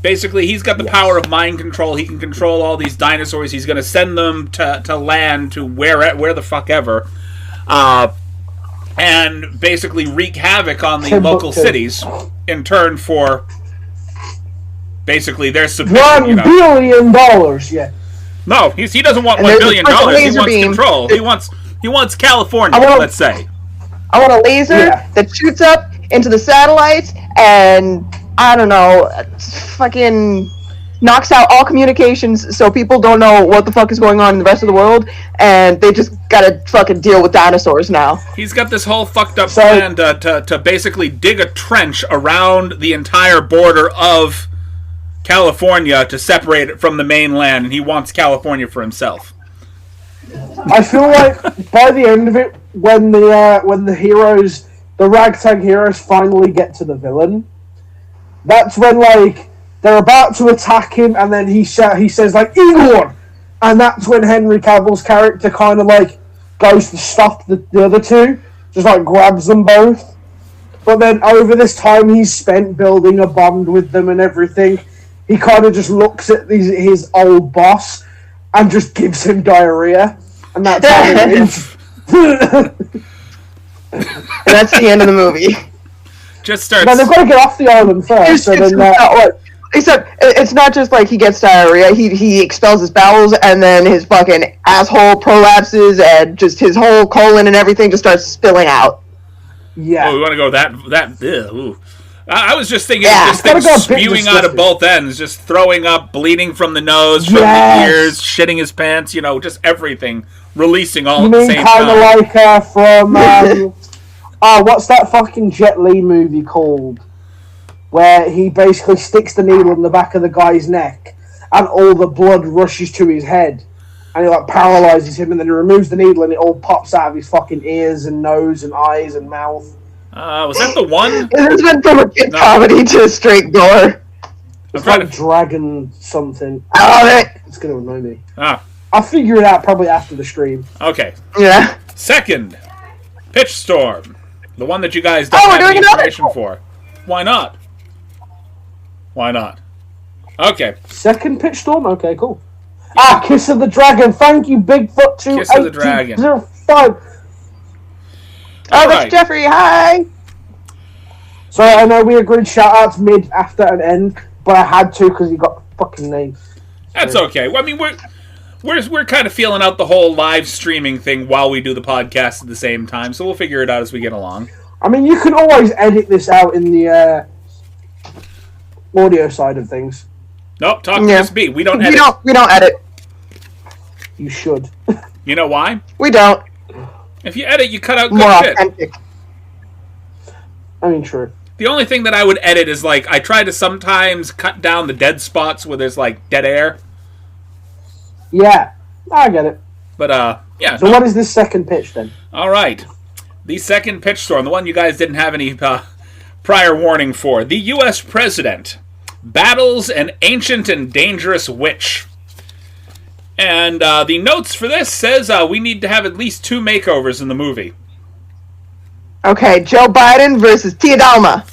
Basically, he's got the power of mind control. He can control all these dinosaurs. He's going to send them to land, to where the fuck ever. And basically wreak havoc on the local cities in turn for basically their submission. $1 billion, yeah. No, he doesn't want $1 billion. He wants control. He wants California, let's say. I want a laser that shoots up into the satellites and, I don't know, fucking knocks out all communications so people don't know what the fuck is going on in the rest of the world, and they just gotta fucking deal with dinosaurs now. He's got this whole fucked up plan to basically dig a trench around the entire border of California to separate it from the mainland, and he wants California for himself. I feel like by the end of it, when the heroes, the ragtag heroes, finally get to the villain, that's when like they're about to attack him, and then he says like Igor, and that's when Henry Cavill's character kind of like goes to stop the other two, just like grabs them both. But then over this time he's spent building a bond with them and everything, he kind of just looks at his old boss and just gives him diarrhea, and that's how it ends. And that's the end of the movie. Just starts. But they've got to get off the island first. Except it's not just like he gets diarrhea. He expels his bowels, and then his fucking asshole prolapses, and just his whole colon and everything just starts spilling out. Yeah. Oh, we want to go that. Ooh. I was just thinking of this thing spewing out of both ends, just throwing up, bleeding from the nose, from the ears, shitting his pants, just everything, releasing all at the same time. You mean kind of like from, what's that fucking Jet Li movie called? Where he basically sticks the needle in the back of the guy's neck, and all the blood rushes to his head, and it like paralyzes him, and then he removes the needle, and it all pops out of his fucking ears and nose and eyes and mouth. Was that the one? It's been from a kid comedy to straight gore. It's like Dragon something. I love it. It's gonna annoy me. I'll figure it out probably after the stream. Okay. Yeah. Second, Pitchstorm. The one that you guys don't we're have any doing another information for. Why not? Why not? Okay. Second Pitchstorm? Okay, cool. Ah, Kiss of the Dragon. Thank you, Bigfoot 2. Kiss of the Dragon. 5. Oh, that's Alright. Jeffrey. Hi. So I know we agreed shout-outs mid, after, and end, but I had to because you got fucking names. That's okay. Well, I mean, we're kind of feeling out the whole live streaming thing while we do the podcast at the same time, so we'll figure it out as we get along. I mean, you can always edit this out in the audio side of things. Nope, talk to Miss B. We don't edit. We don't edit. You should. You know why? We don't. If you edit, you cut out More good shit. authentic. I mean, true. The only thing that I would edit is, like, I try to sometimes cut down the dead spots where there's, like, dead air. Yeah, I get it. But, yeah. So what is this second pitch, then? All right. The second Pitchstorm, the one you guys didn't have any prior warning for. The U.S. President battles an ancient and dangerous witch. And the notes for this says we need to have at least 2 makeovers in the movie. Okay, Joe Biden versus Tia Dalma.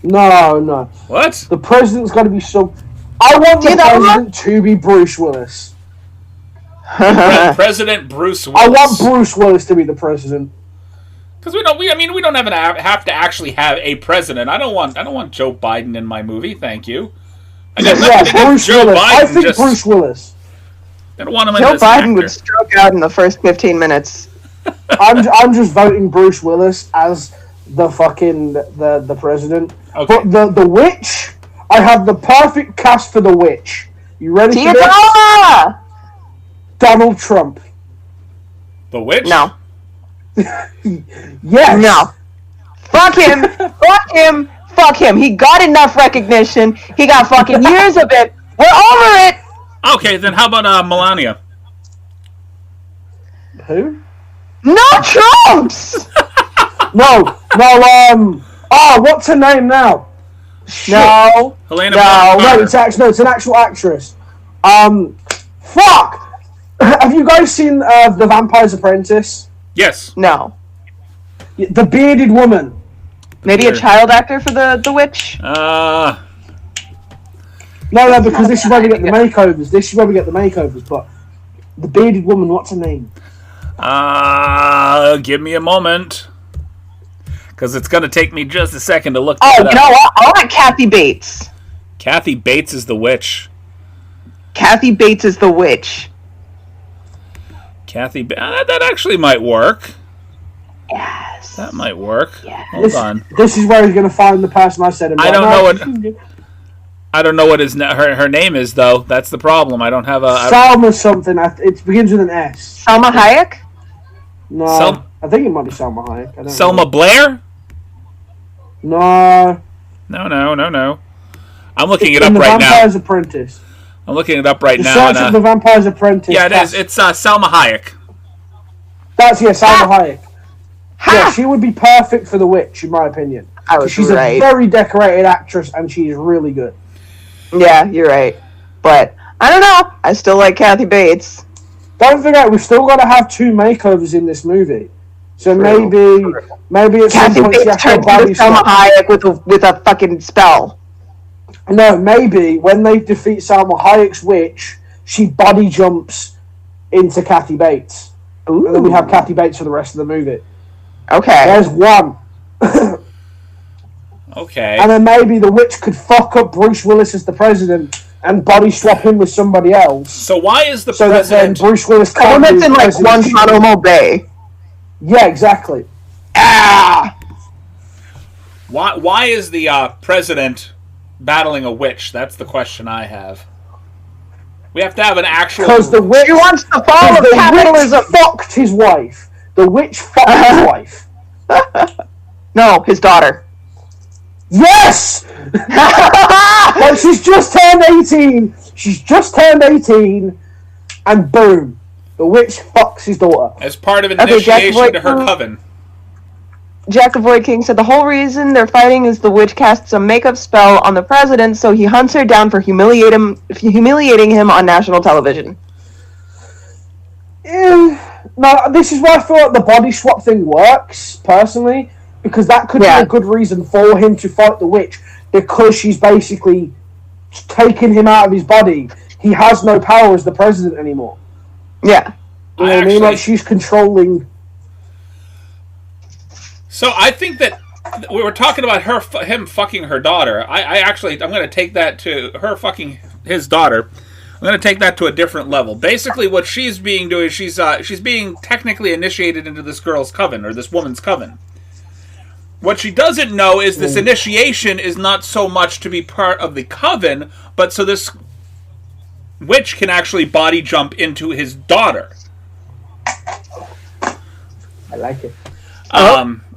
No. What? The president's got to be so... I want the president to be Bruce Willis. President Bruce Willis. I want Bruce Willis to be the president. Because we don't have to actually have a president. I don't want Joe Biden in my movie. Thank you. I got nothing against Bruce Joe Willis. Biden. I think Bruce Willis. I don't want him Joe as an Biden actor. would stroke out in the first 15 minutes. I'm just voting Bruce Willis as the fucking the president. Okay. But the witch, I have the perfect cast for the witch. You ready Tia for this? Dalma! Donald Trump. The witch? No. Yes. No. Fuck him. Fuck him. Fuck him. He got enough recognition. He got fucking years of it. We're over it. Okay, then how about Melania? Who? No Trumps. No. What's her name now? Shit. No. Helena No. Bonham No, Carter. it's an actual actress. Fuck! Have you guys seen The Vampire's Apprentice? Yes. No. The bearded woman. Maybe a child actor for the witch? No, because this is where we get the makeovers. But the bearded woman, what's her name? Give me a moment. Because it's going to take me just a second to look Oh, that you up. know what? I want Kathy Bates. Kathy Bates is the witch. Kathy Bates is the witch. That actually might work. Yes. That might work. Yeah. Hold on. This is where he's going to find the person I said. I don't know what her name is, though. That's the problem. I don't have a... Salma something. It begins with an S. Salma Hayek? No. I think it might be Salma Hayek. I don't Selma know. Blair? No. No. I'm looking it In up The right now. Vampire's Apprentice. I'm looking it up right The now. search of The Vampire's Apprentice. Yeah, it is. It's Selma Hayek. Salma Hayek. Ha! Yeah, she would be perfect for the witch, in my opinion. I was She's right. a very decorated actress, and she's really good. Yeah, you're right. But, I don't know. I still like Kathy Bates. Don't forget, we've still got to have 2 makeovers in this movie. So True. maybe at some Kathy point she Bates has to turned body into Salma swap. Hayek with a fucking spell. No, maybe when they defeat Salma Hayek's witch, she body jumps into Kathy Bates. Ooh. And then we have Kathy Bates for the rest of the movie. Okay. There's one. Okay. And then maybe the witch could fuck up Bruce Willis as the president and body swap him with somebody else. So why is the So that then president... Bruce Willis Oh, can't that's be in like president. Guantanamo Bay. Yeah, exactly. Ah! Why is the president battling a witch? That's the question I have. We have to have an actual... Because the witch She wants the fall of the capitalism. witch fucked his wife. The witch fucked his wife. No, his daughter. Yes! Like, she's just turned 18. She's just turned 18. And boom. The witch fucks his daughter. As part of an Okay, Jack initiation Voight- to her coven. Jack of Void King said the whole reason they're fighting is the witch casts a makeup spell on the president, so he hunts her down for humiliating him on national television. No, this is why I feel like the body swap thing works, personally, because that could be a good reason for him to fight the witch, because she's basically taken him out of his body. He has no power as the president anymore. Yeah. You know what I mean? Like, she's controlling... So I think that we were talking about him fucking her daughter. I'm going to take that to her fucking his daughter. I'm going to take that to a different level. Basically, what she's being doing is she's being technically initiated into this girl's coven, or this woman's coven. What she doesn't know is this initiation is not so much to be part of the coven, but so this witch can actually body jump into his daughter. I like it.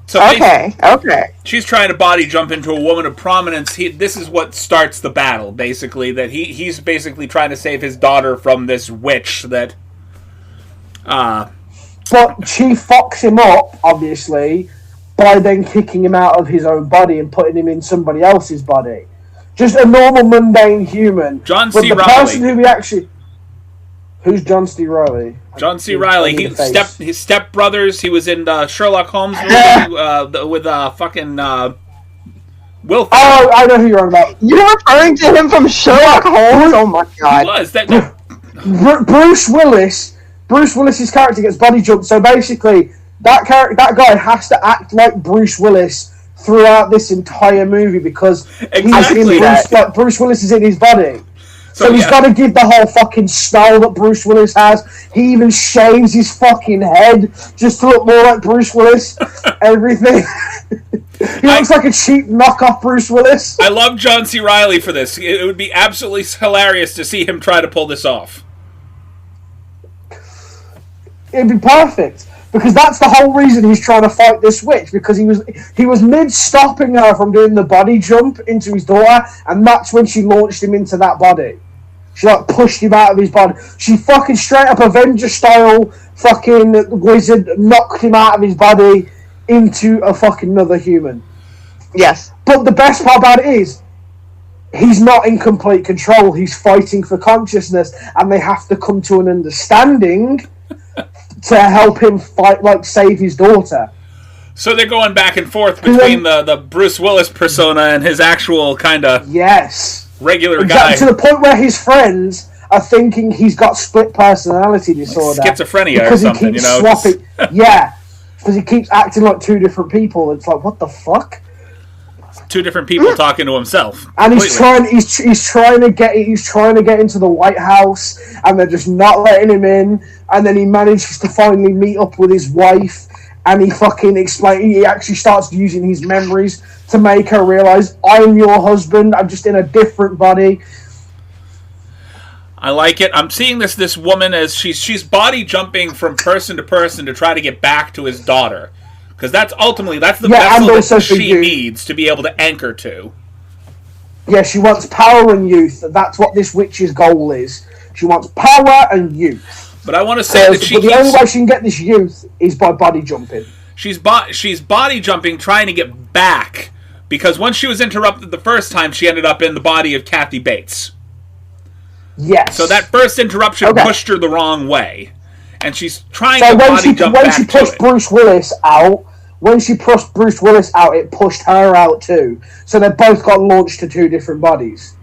So okay. She's trying to body jump into a woman of prominence. This is what starts the battle, basically. That he's basically trying to save his daughter from this witch that... But she fucks him up, obviously, by then kicking him out of his own body and putting him in somebody else's body. Just a normal, mundane human. John but C. the Reilly. Person who we actually... Who's John C. Reilly? John C. Reilly. His Step Brothers. He was in Sherlock Holmes movie with fucking Will. Oh, I know who you're on about. You're referring to him from Sherlock Holmes? Oh my god. He was. Bruce Willis. Bruce Willis's character gets body jumped. So basically, that guy has to act like Bruce Willis throughout this entire movie because Bruce Willis is in his body. So he's got to give the whole fucking style that Bruce Willis has. He even shaves his fucking head just to look more like Bruce Willis. Everything. He looks like a cheap knockoff Bruce Willis. I love John C. Reilly for this. It would be absolutely hilarious to see him try to pull this off. It'd be perfect. Because that's the whole reason he's trying to fight this witch, because he was mid-stopping her from doing the body jump into his daughter, and that's when she launched him into that body. She, pushed him out of his body. She fucking straight up Avenger-style fucking wizard knocked him out of his body into a fucking another human. Yes. But the best part about it is, he's not in complete control. He's fighting for consciousness, and they have to come to an understanding to help him fight, save his daughter. So they're going back and forth between the Bruce Willis persona and his actual kind of regular guy. To the point where his friends are thinking he's got split personality disorder. Schizophrenia or something, Swapping. Yeah, because he keeps acting like two different people. It's like, what the fuck? Two different people talking to himself. And he's trying to get into the White House, and they're just not letting him in. And then he manages to finally meet up with his wife, and he actually starts using his memories to make her realize, I'm your husband, I'm just in a different body. I like it. I'm seeing this woman as she's body jumping from person to person to try to get back to his daughter. Because that's the vessel that she needs to be able to anchor to. Yeah, she wants power and youth. That's what this witch's goal is. She wants power and youth. But I want to say that the only way she can get this youth is by body jumping. She's body jumping, trying to get back. Because once she was interrupted the first time, she ended up in the body of Kathy Bates. Yes. So that first interruption pushed her the wrong way. And she's trying to body jump back to it. When she pushed Bruce Willis out, it pushed her out too. So they both got launched to two different bodies.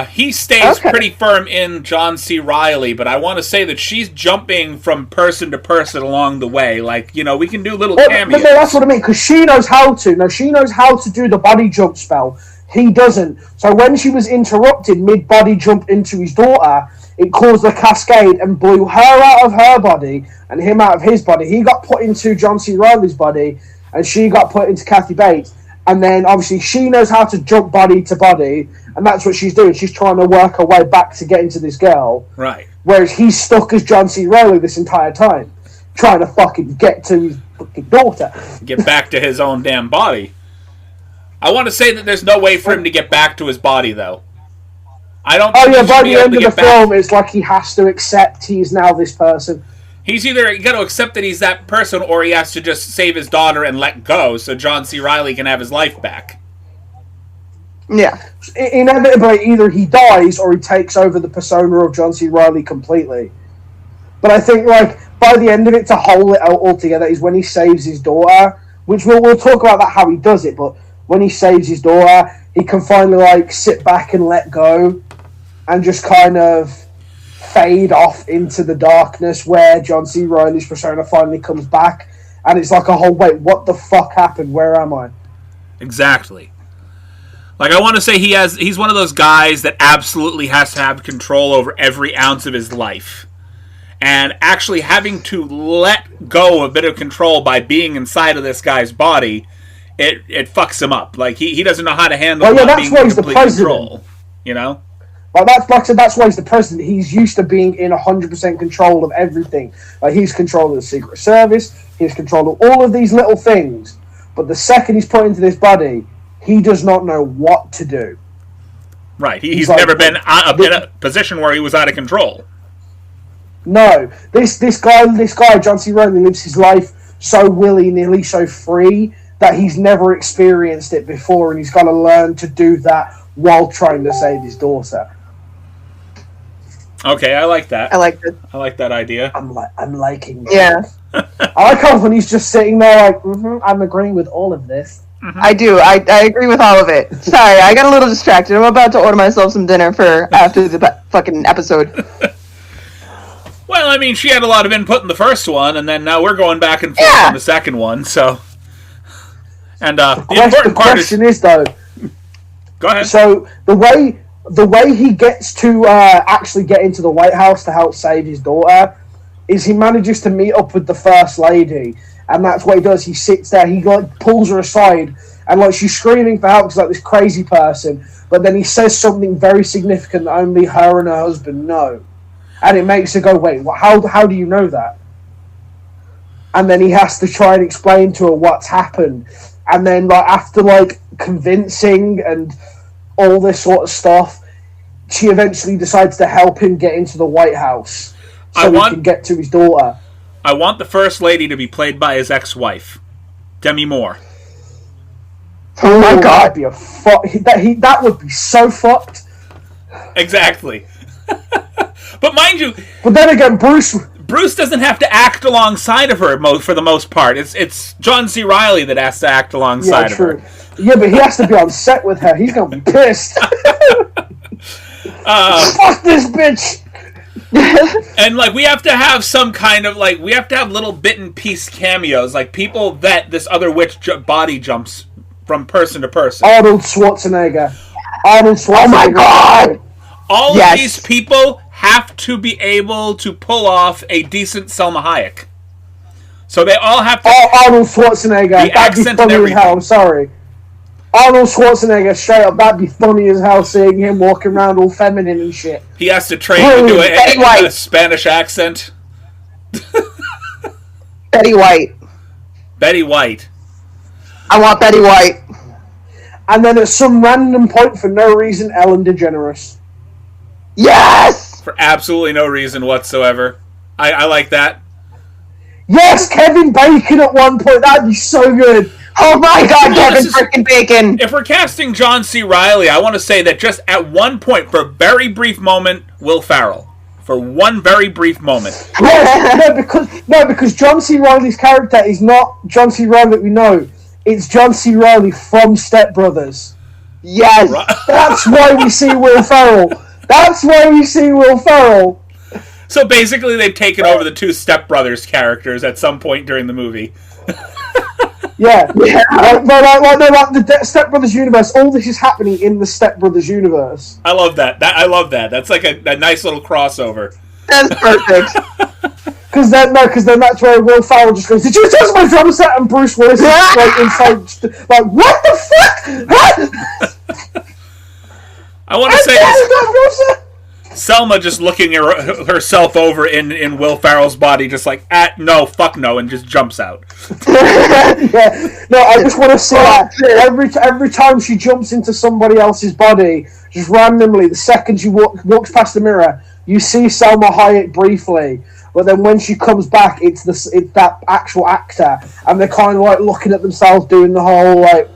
He stays pretty firm in John C. Reilly, but I want to say that she's jumping from person to person along the way. We can do little cameos. But that's what I mean, because she knows how to. Now, she knows how to do the body jump spell. He doesn't. So when she was interrupted mid-body jump into his daughter, it caused a cascade and blew her out of her body and him out of his body. He got put into John C. Reilly's body, and she got put into Kathy Bates. And then, obviously, she knows how to jump body to body, and that's what she's doing. She's trying to work her way back to get into this girl. Right. Whereas he's stuck as John C. Reilly this entire time, trying to fucking get to his fucking daughter. Get back to his own damn body. I want to say that there's no way for him to get back to his body, though. I don't think by the end of the film, it's like he has to accept he's now this person. He's either got to accept that he's that person, or he has to just save his daughter and let go so John C. Reilly can have his life back. Yeah. Inevitably, either he dies or he takes over the persona of John C. Reilly completely. But I think, like, by the end of it, to hold it out altogether is when he saves his daughter, which we'll talk about that, how he does it, but when he saves his daughter, he can finally, like, sit back and let go and just kind of fade off into the darkness where John C. Reilly's persona finally comes back, and it's like a whole, wait, what the fuck happened? Where am I? Exactly. Like, I want to say he's one of those guys that absolutely has to have control over every ounce of his life. And actually having to let go a bit of control by being inside of this guy's body, it fucks him up. Like, he doesn't know how to handle not being in complete control. You know? Like, that's why he's the president. He's used to being in 100% control of everything. Like, he's controlling the Secret Service, he's controlling all of these little things. But the second he's put into this body, he does not know what to do. Right. He's like, never been in a position where he was out of control. No. This guy, John C. Reilly, lives his life so willy-nilly, so free, that he's never experienced it before, and he's got to learn to do that while trying to save his daughter. Okay, I like that. I like this. I like that idea. I'm liking this. Yeah. I like how when he's just sitting there like, I'm agreeing with all of this. Mm-hmm. I do. I agree with all of it. Sorry, I got a little distracted. I'm about to order myself some dinner for after the fucking episode. Well, I mean, she had a lot of input in the first one, and then now we're going back and forth on the second one, so... And the important part is though... Go ahead. So, the way he gets to actually get into the White House to help save his daughter is he manages to meet up with the First Lady, and that's what he does. He sits there, he like pulls her aside, and like she's screaming for help because like this crazy person, but then he says something very significant that only her and her husband know, and it makes her go, wait, how do you know that? And then he has to try and explain to her what's happened, and then like after like convincing and all this sort of stuff, she eventually decides to help him get into the White House so he can get to his daughter. I want the First Lady to be played by his ex-wife, Demi Moore. Oh my god, that would be so fucked. Exactly. But mind you... But then again, Bruce doesn't have to act alongside of her for the most part. It's John C. Reilly that has to act alongside of her. Yeah, but he has to be on set with her. He's gonna be pissed. Fuck this bitch! And like we have to have some kind of like we have to have little bit and piece cameos, like people that this other witch body jumps from person to person. Arnold Schwarzenegger. Oh my god! All of these people have to be able to pull off a decent Selma Hayek. So they all have to. Arnold Schwarzenegger. That'd be funny as hell. I'm sorry. Arnold Schwarzenegger, straight up, that'd be funny as hell seeing him walking around all feminine and shit. He has to train to do a Spanish accent. Betty White. Betty White. I want Betty White. And then at some random point, for no reason, Ellen DeGeneres. Yes! For absolutely no reason whatsoever. I like that. Yes, Kevin Bacon at one point, that'd be so good. Oh my god, Kevin freaking Bacon! If we're casting John C. Reilly, I want to say that just at one point, for a very brief moment, Will Ferrell. For one very brief moment. Because John C. Reilly's character is not John C. Reilly that we know. It's John C. Reilly from Step Brothers. Yes! That's why we see Will Ferrell. That's why we see Will Ferrell. So basically they've taken over the two Step Brothers characters at some point during the movie. Yeah. Like the Step Brothers universe, all this is happening in the Step Brothers universe. I love that. I love that. That's like a nice little crossover. That's perfect. Because then that's where Will Ferrell just goes, did you touch my drum set? And Bruce Willis is like inside, like, what the fuck? What? I want to say Selma just looking herself over in Will Ferrell's body, just like, no, fuck no, and just jumps out. Yeah. No, I just want to say that every time she jumps into somebody else's body, just randomly, the second she walks past the mirror, you see Selma Hayek briefly, but then when she comes back, it's that actual actor, and they're kind of like looking at themselves, doing the whole like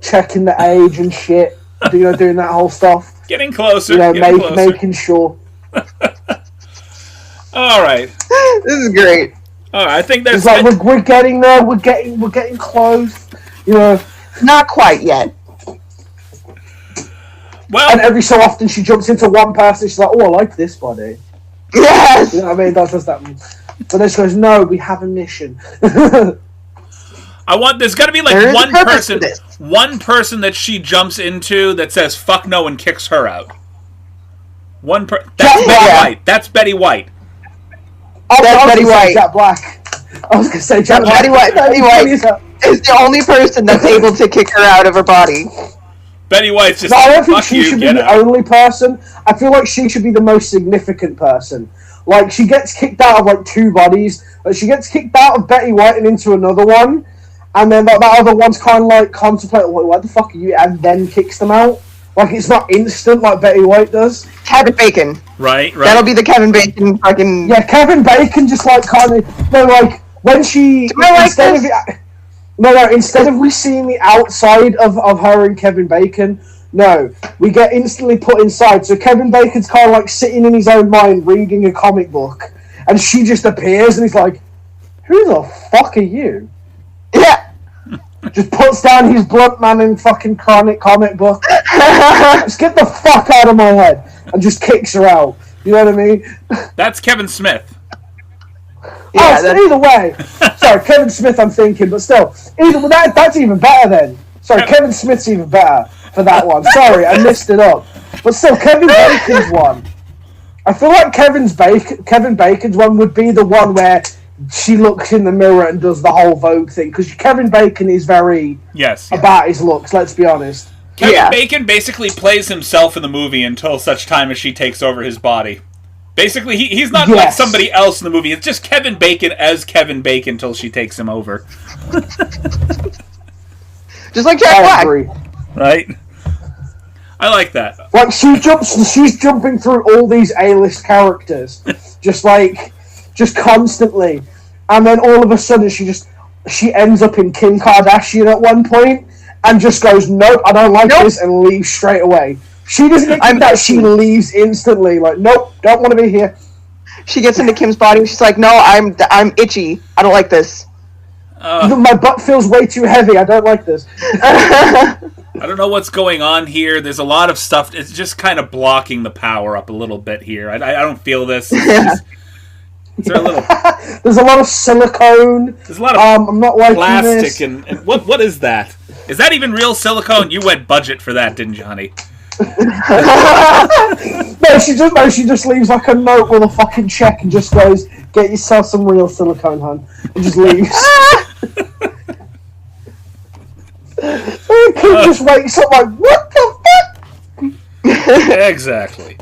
checking the age and shit, doing that whole stuff. Getting closer. Making sure. All right. This is great. All right. I think that's It's like we're getting there. We're getting close. You know. Not quite yet. well. And every so often she jumps into one person. She's like, "Oh, I like this body." Yes. You know what I mean? That does that. But then she goes, "No, we have a mission." There's got to be like There is one a purpose person, to this. one person that she jumps into that says "fuck no" and kicks her out. That's Yeah. Betty White. That's Betty White. That's Betty White. Jack Black. I was gonna say Jack Black. Betty White is the only person that's able to kick her out of her body. Betty White's just No, I don't think fuck she you, should be get the out. only person. I feel like she should be the most significant person. Like, she gets kicked out of, like, 2 bodies, but she gets kicked out of Betty White and into another one, and then that other one's kind of, like, contemplating, what the fuck are you, and then kicks them out. Like, it's not instant like Betty White does. Kevin Bacon. Right. That'll be the Kevin Bacon fucking... Yeah, Kevin Bacon just, like, kind of, no, like, when she... Do I like instead this? of instead of we seeing the outside of her and Kevin Bacon, no, we get instantly put inside. So Kevin Bacon's kind of like sitting in his own mind reading a comic book, and she just appears and he's like, "Who the fuck are you?" Yeah. Just puts down his Blunt Man and fucking chronic comic book. Just get the fuck out of my head, and just kicks her out. You know what I mean? That's Kevin Smith. Yeah, Either way. Sorry, Kevin Smith I'm thinking, but still. That's even better then. Sorry, Kevin Smith's even better for that one. Sorry, I messed it up. But still, Kevin Bacon's one. I feel like Kevin Bacon's one would be the one where she looks in the mirror and does the whole Vogue thing. Because Kevin Bacon is very about his looks, let's be honest. Kevin Bacon basically plays himself in the movie until such time as she takes over his body. Basically, he's not like somebody else in the movie. It's just Kevin Bacon as Kevin Bacon until she takes him over. Just like Jack I Black. agree. Right? I like that. Like, she's jumping through all these A-list characters. just constantly. And then all of a sudden she ends up in Kim Kardashian at one point and just goes, "Nope, I don't like this," and leaves straight away. She doesn't get kicked out, she leaves instantly. Like, "Nope, don't want to be here." She gets into Kim's body and she's like, "No, I'm itchy. I don't like this." My butt feels way too heavy. I don't like this. I don't know what's going on here. There's a lot of stuff. It's just kind of blocking the power up a little bit here. I don't feel this. Is there a little... There's a lot of silicone. There's a lot of I'm not liking plastic this. and what is that? Is that even real silicone? You went budget for that, didn't you, honey? No, she just leaves like a note with a fucking check and just goes, "Get yourself some real silicone, hon," and just leaves. The kid just wakes up like, "What the fuck?" Exactly.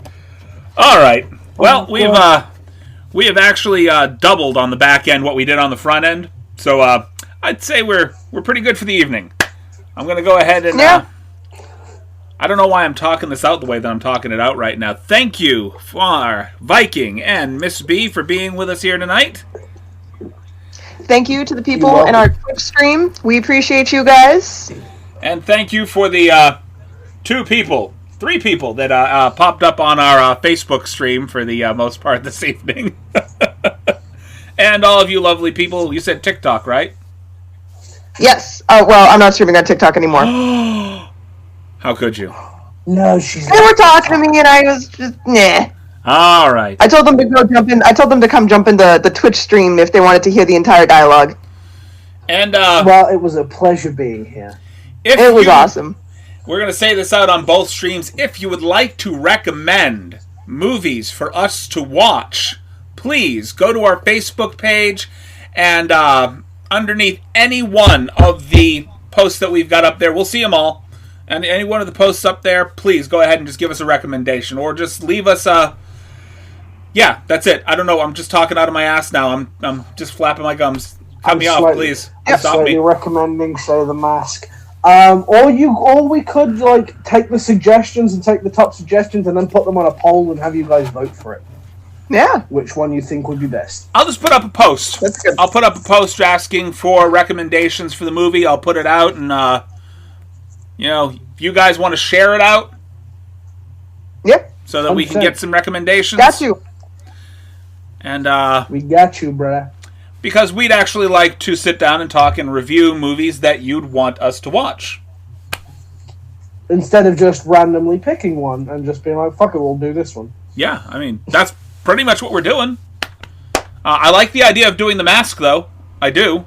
All right. Well, we have actually doubled on the back end what we did on the front end. So I'd say we're pretty good for the evening. I'm gonna go ahead and I don't know why I'm talking this out the way that I'm talking it out right now. Thank you for Viking and Miss B for being with us here tonight. Thank you to the people in our Twitch stream. We appreciate you guys. And thank you for the 3 people that popped up on our Facebook stream for the most part this evening. And all of you lovely people. You said TikTok, right? Yes. Oh, well, I'm not streaming on TikTok anymore. How could you? No, she's They were talking to me and I was just, nah. All right. I told them to go jump in. I told them to come jump in the Twitch stream if they wanted to hear the entire dialogue. And well, it was a pleasure being here. It was awesome. We're going to say this out on both streams. If you would like to recommend movies for us to watch, please go to our Facebook page and underneath any one of the posts that we've got up there, we'll see them all. And any one of the posts up there, please go ahead and just give us a recommendation or just leave us a... Yeah, that's it. I don't know. I'm just talking out of my ass now. I'm just flapping my gums. Cut me off, please. Stop me. Recommending Say the Mask. Or we could like take the suggestions and take the top suggestions and then put them on a poll and have you guys vote for it. Yeah. Which one you think would be best? I'll just put up a post. That's good. I'll put up a post asking for recommendations for the movie. I'll put it out and if you guys want to share it out. Yep. So that we can get some recommendations. Got you. And we got you, bruh. because we'd actually like to sit down and talk and review movies that you'd want us to watch. Instead of just randomly picking one and just being like, fuck it, we'll do this one. Yeah, I mean, that's pretty much what we're doing. I like the idea of doing The Mask, though. I do.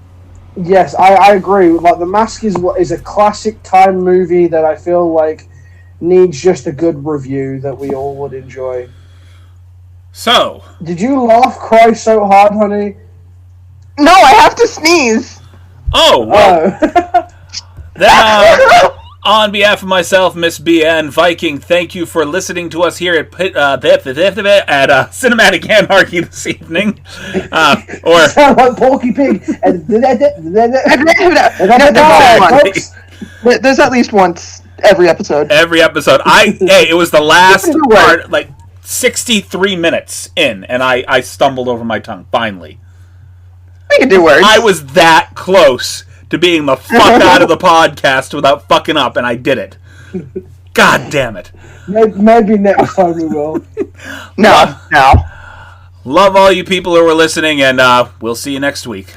Yes, I agree. Like, The Mask is a classic time movie that I feel like needs just a good review that we all would enjoy. So, Did you laugh, cry so hard, honey? No, I have to sneeze. oh, well, Oh. then, on behalf of myself, Miss B, and Viking, thank you for listening to us here at Cinematic Anarchy this evening. Or Sound like Porky Pig. There's at least once every episode. every episode. Hey, it was the last part, like 63 minutes in, and I stumbled over my tongue, finally. We can do words. I was that close to being the fuck out of the podcast without fucking up, and I did it. God damn it. Maybe next time we will. No. Love all you people who are listening, and we'll see you next week.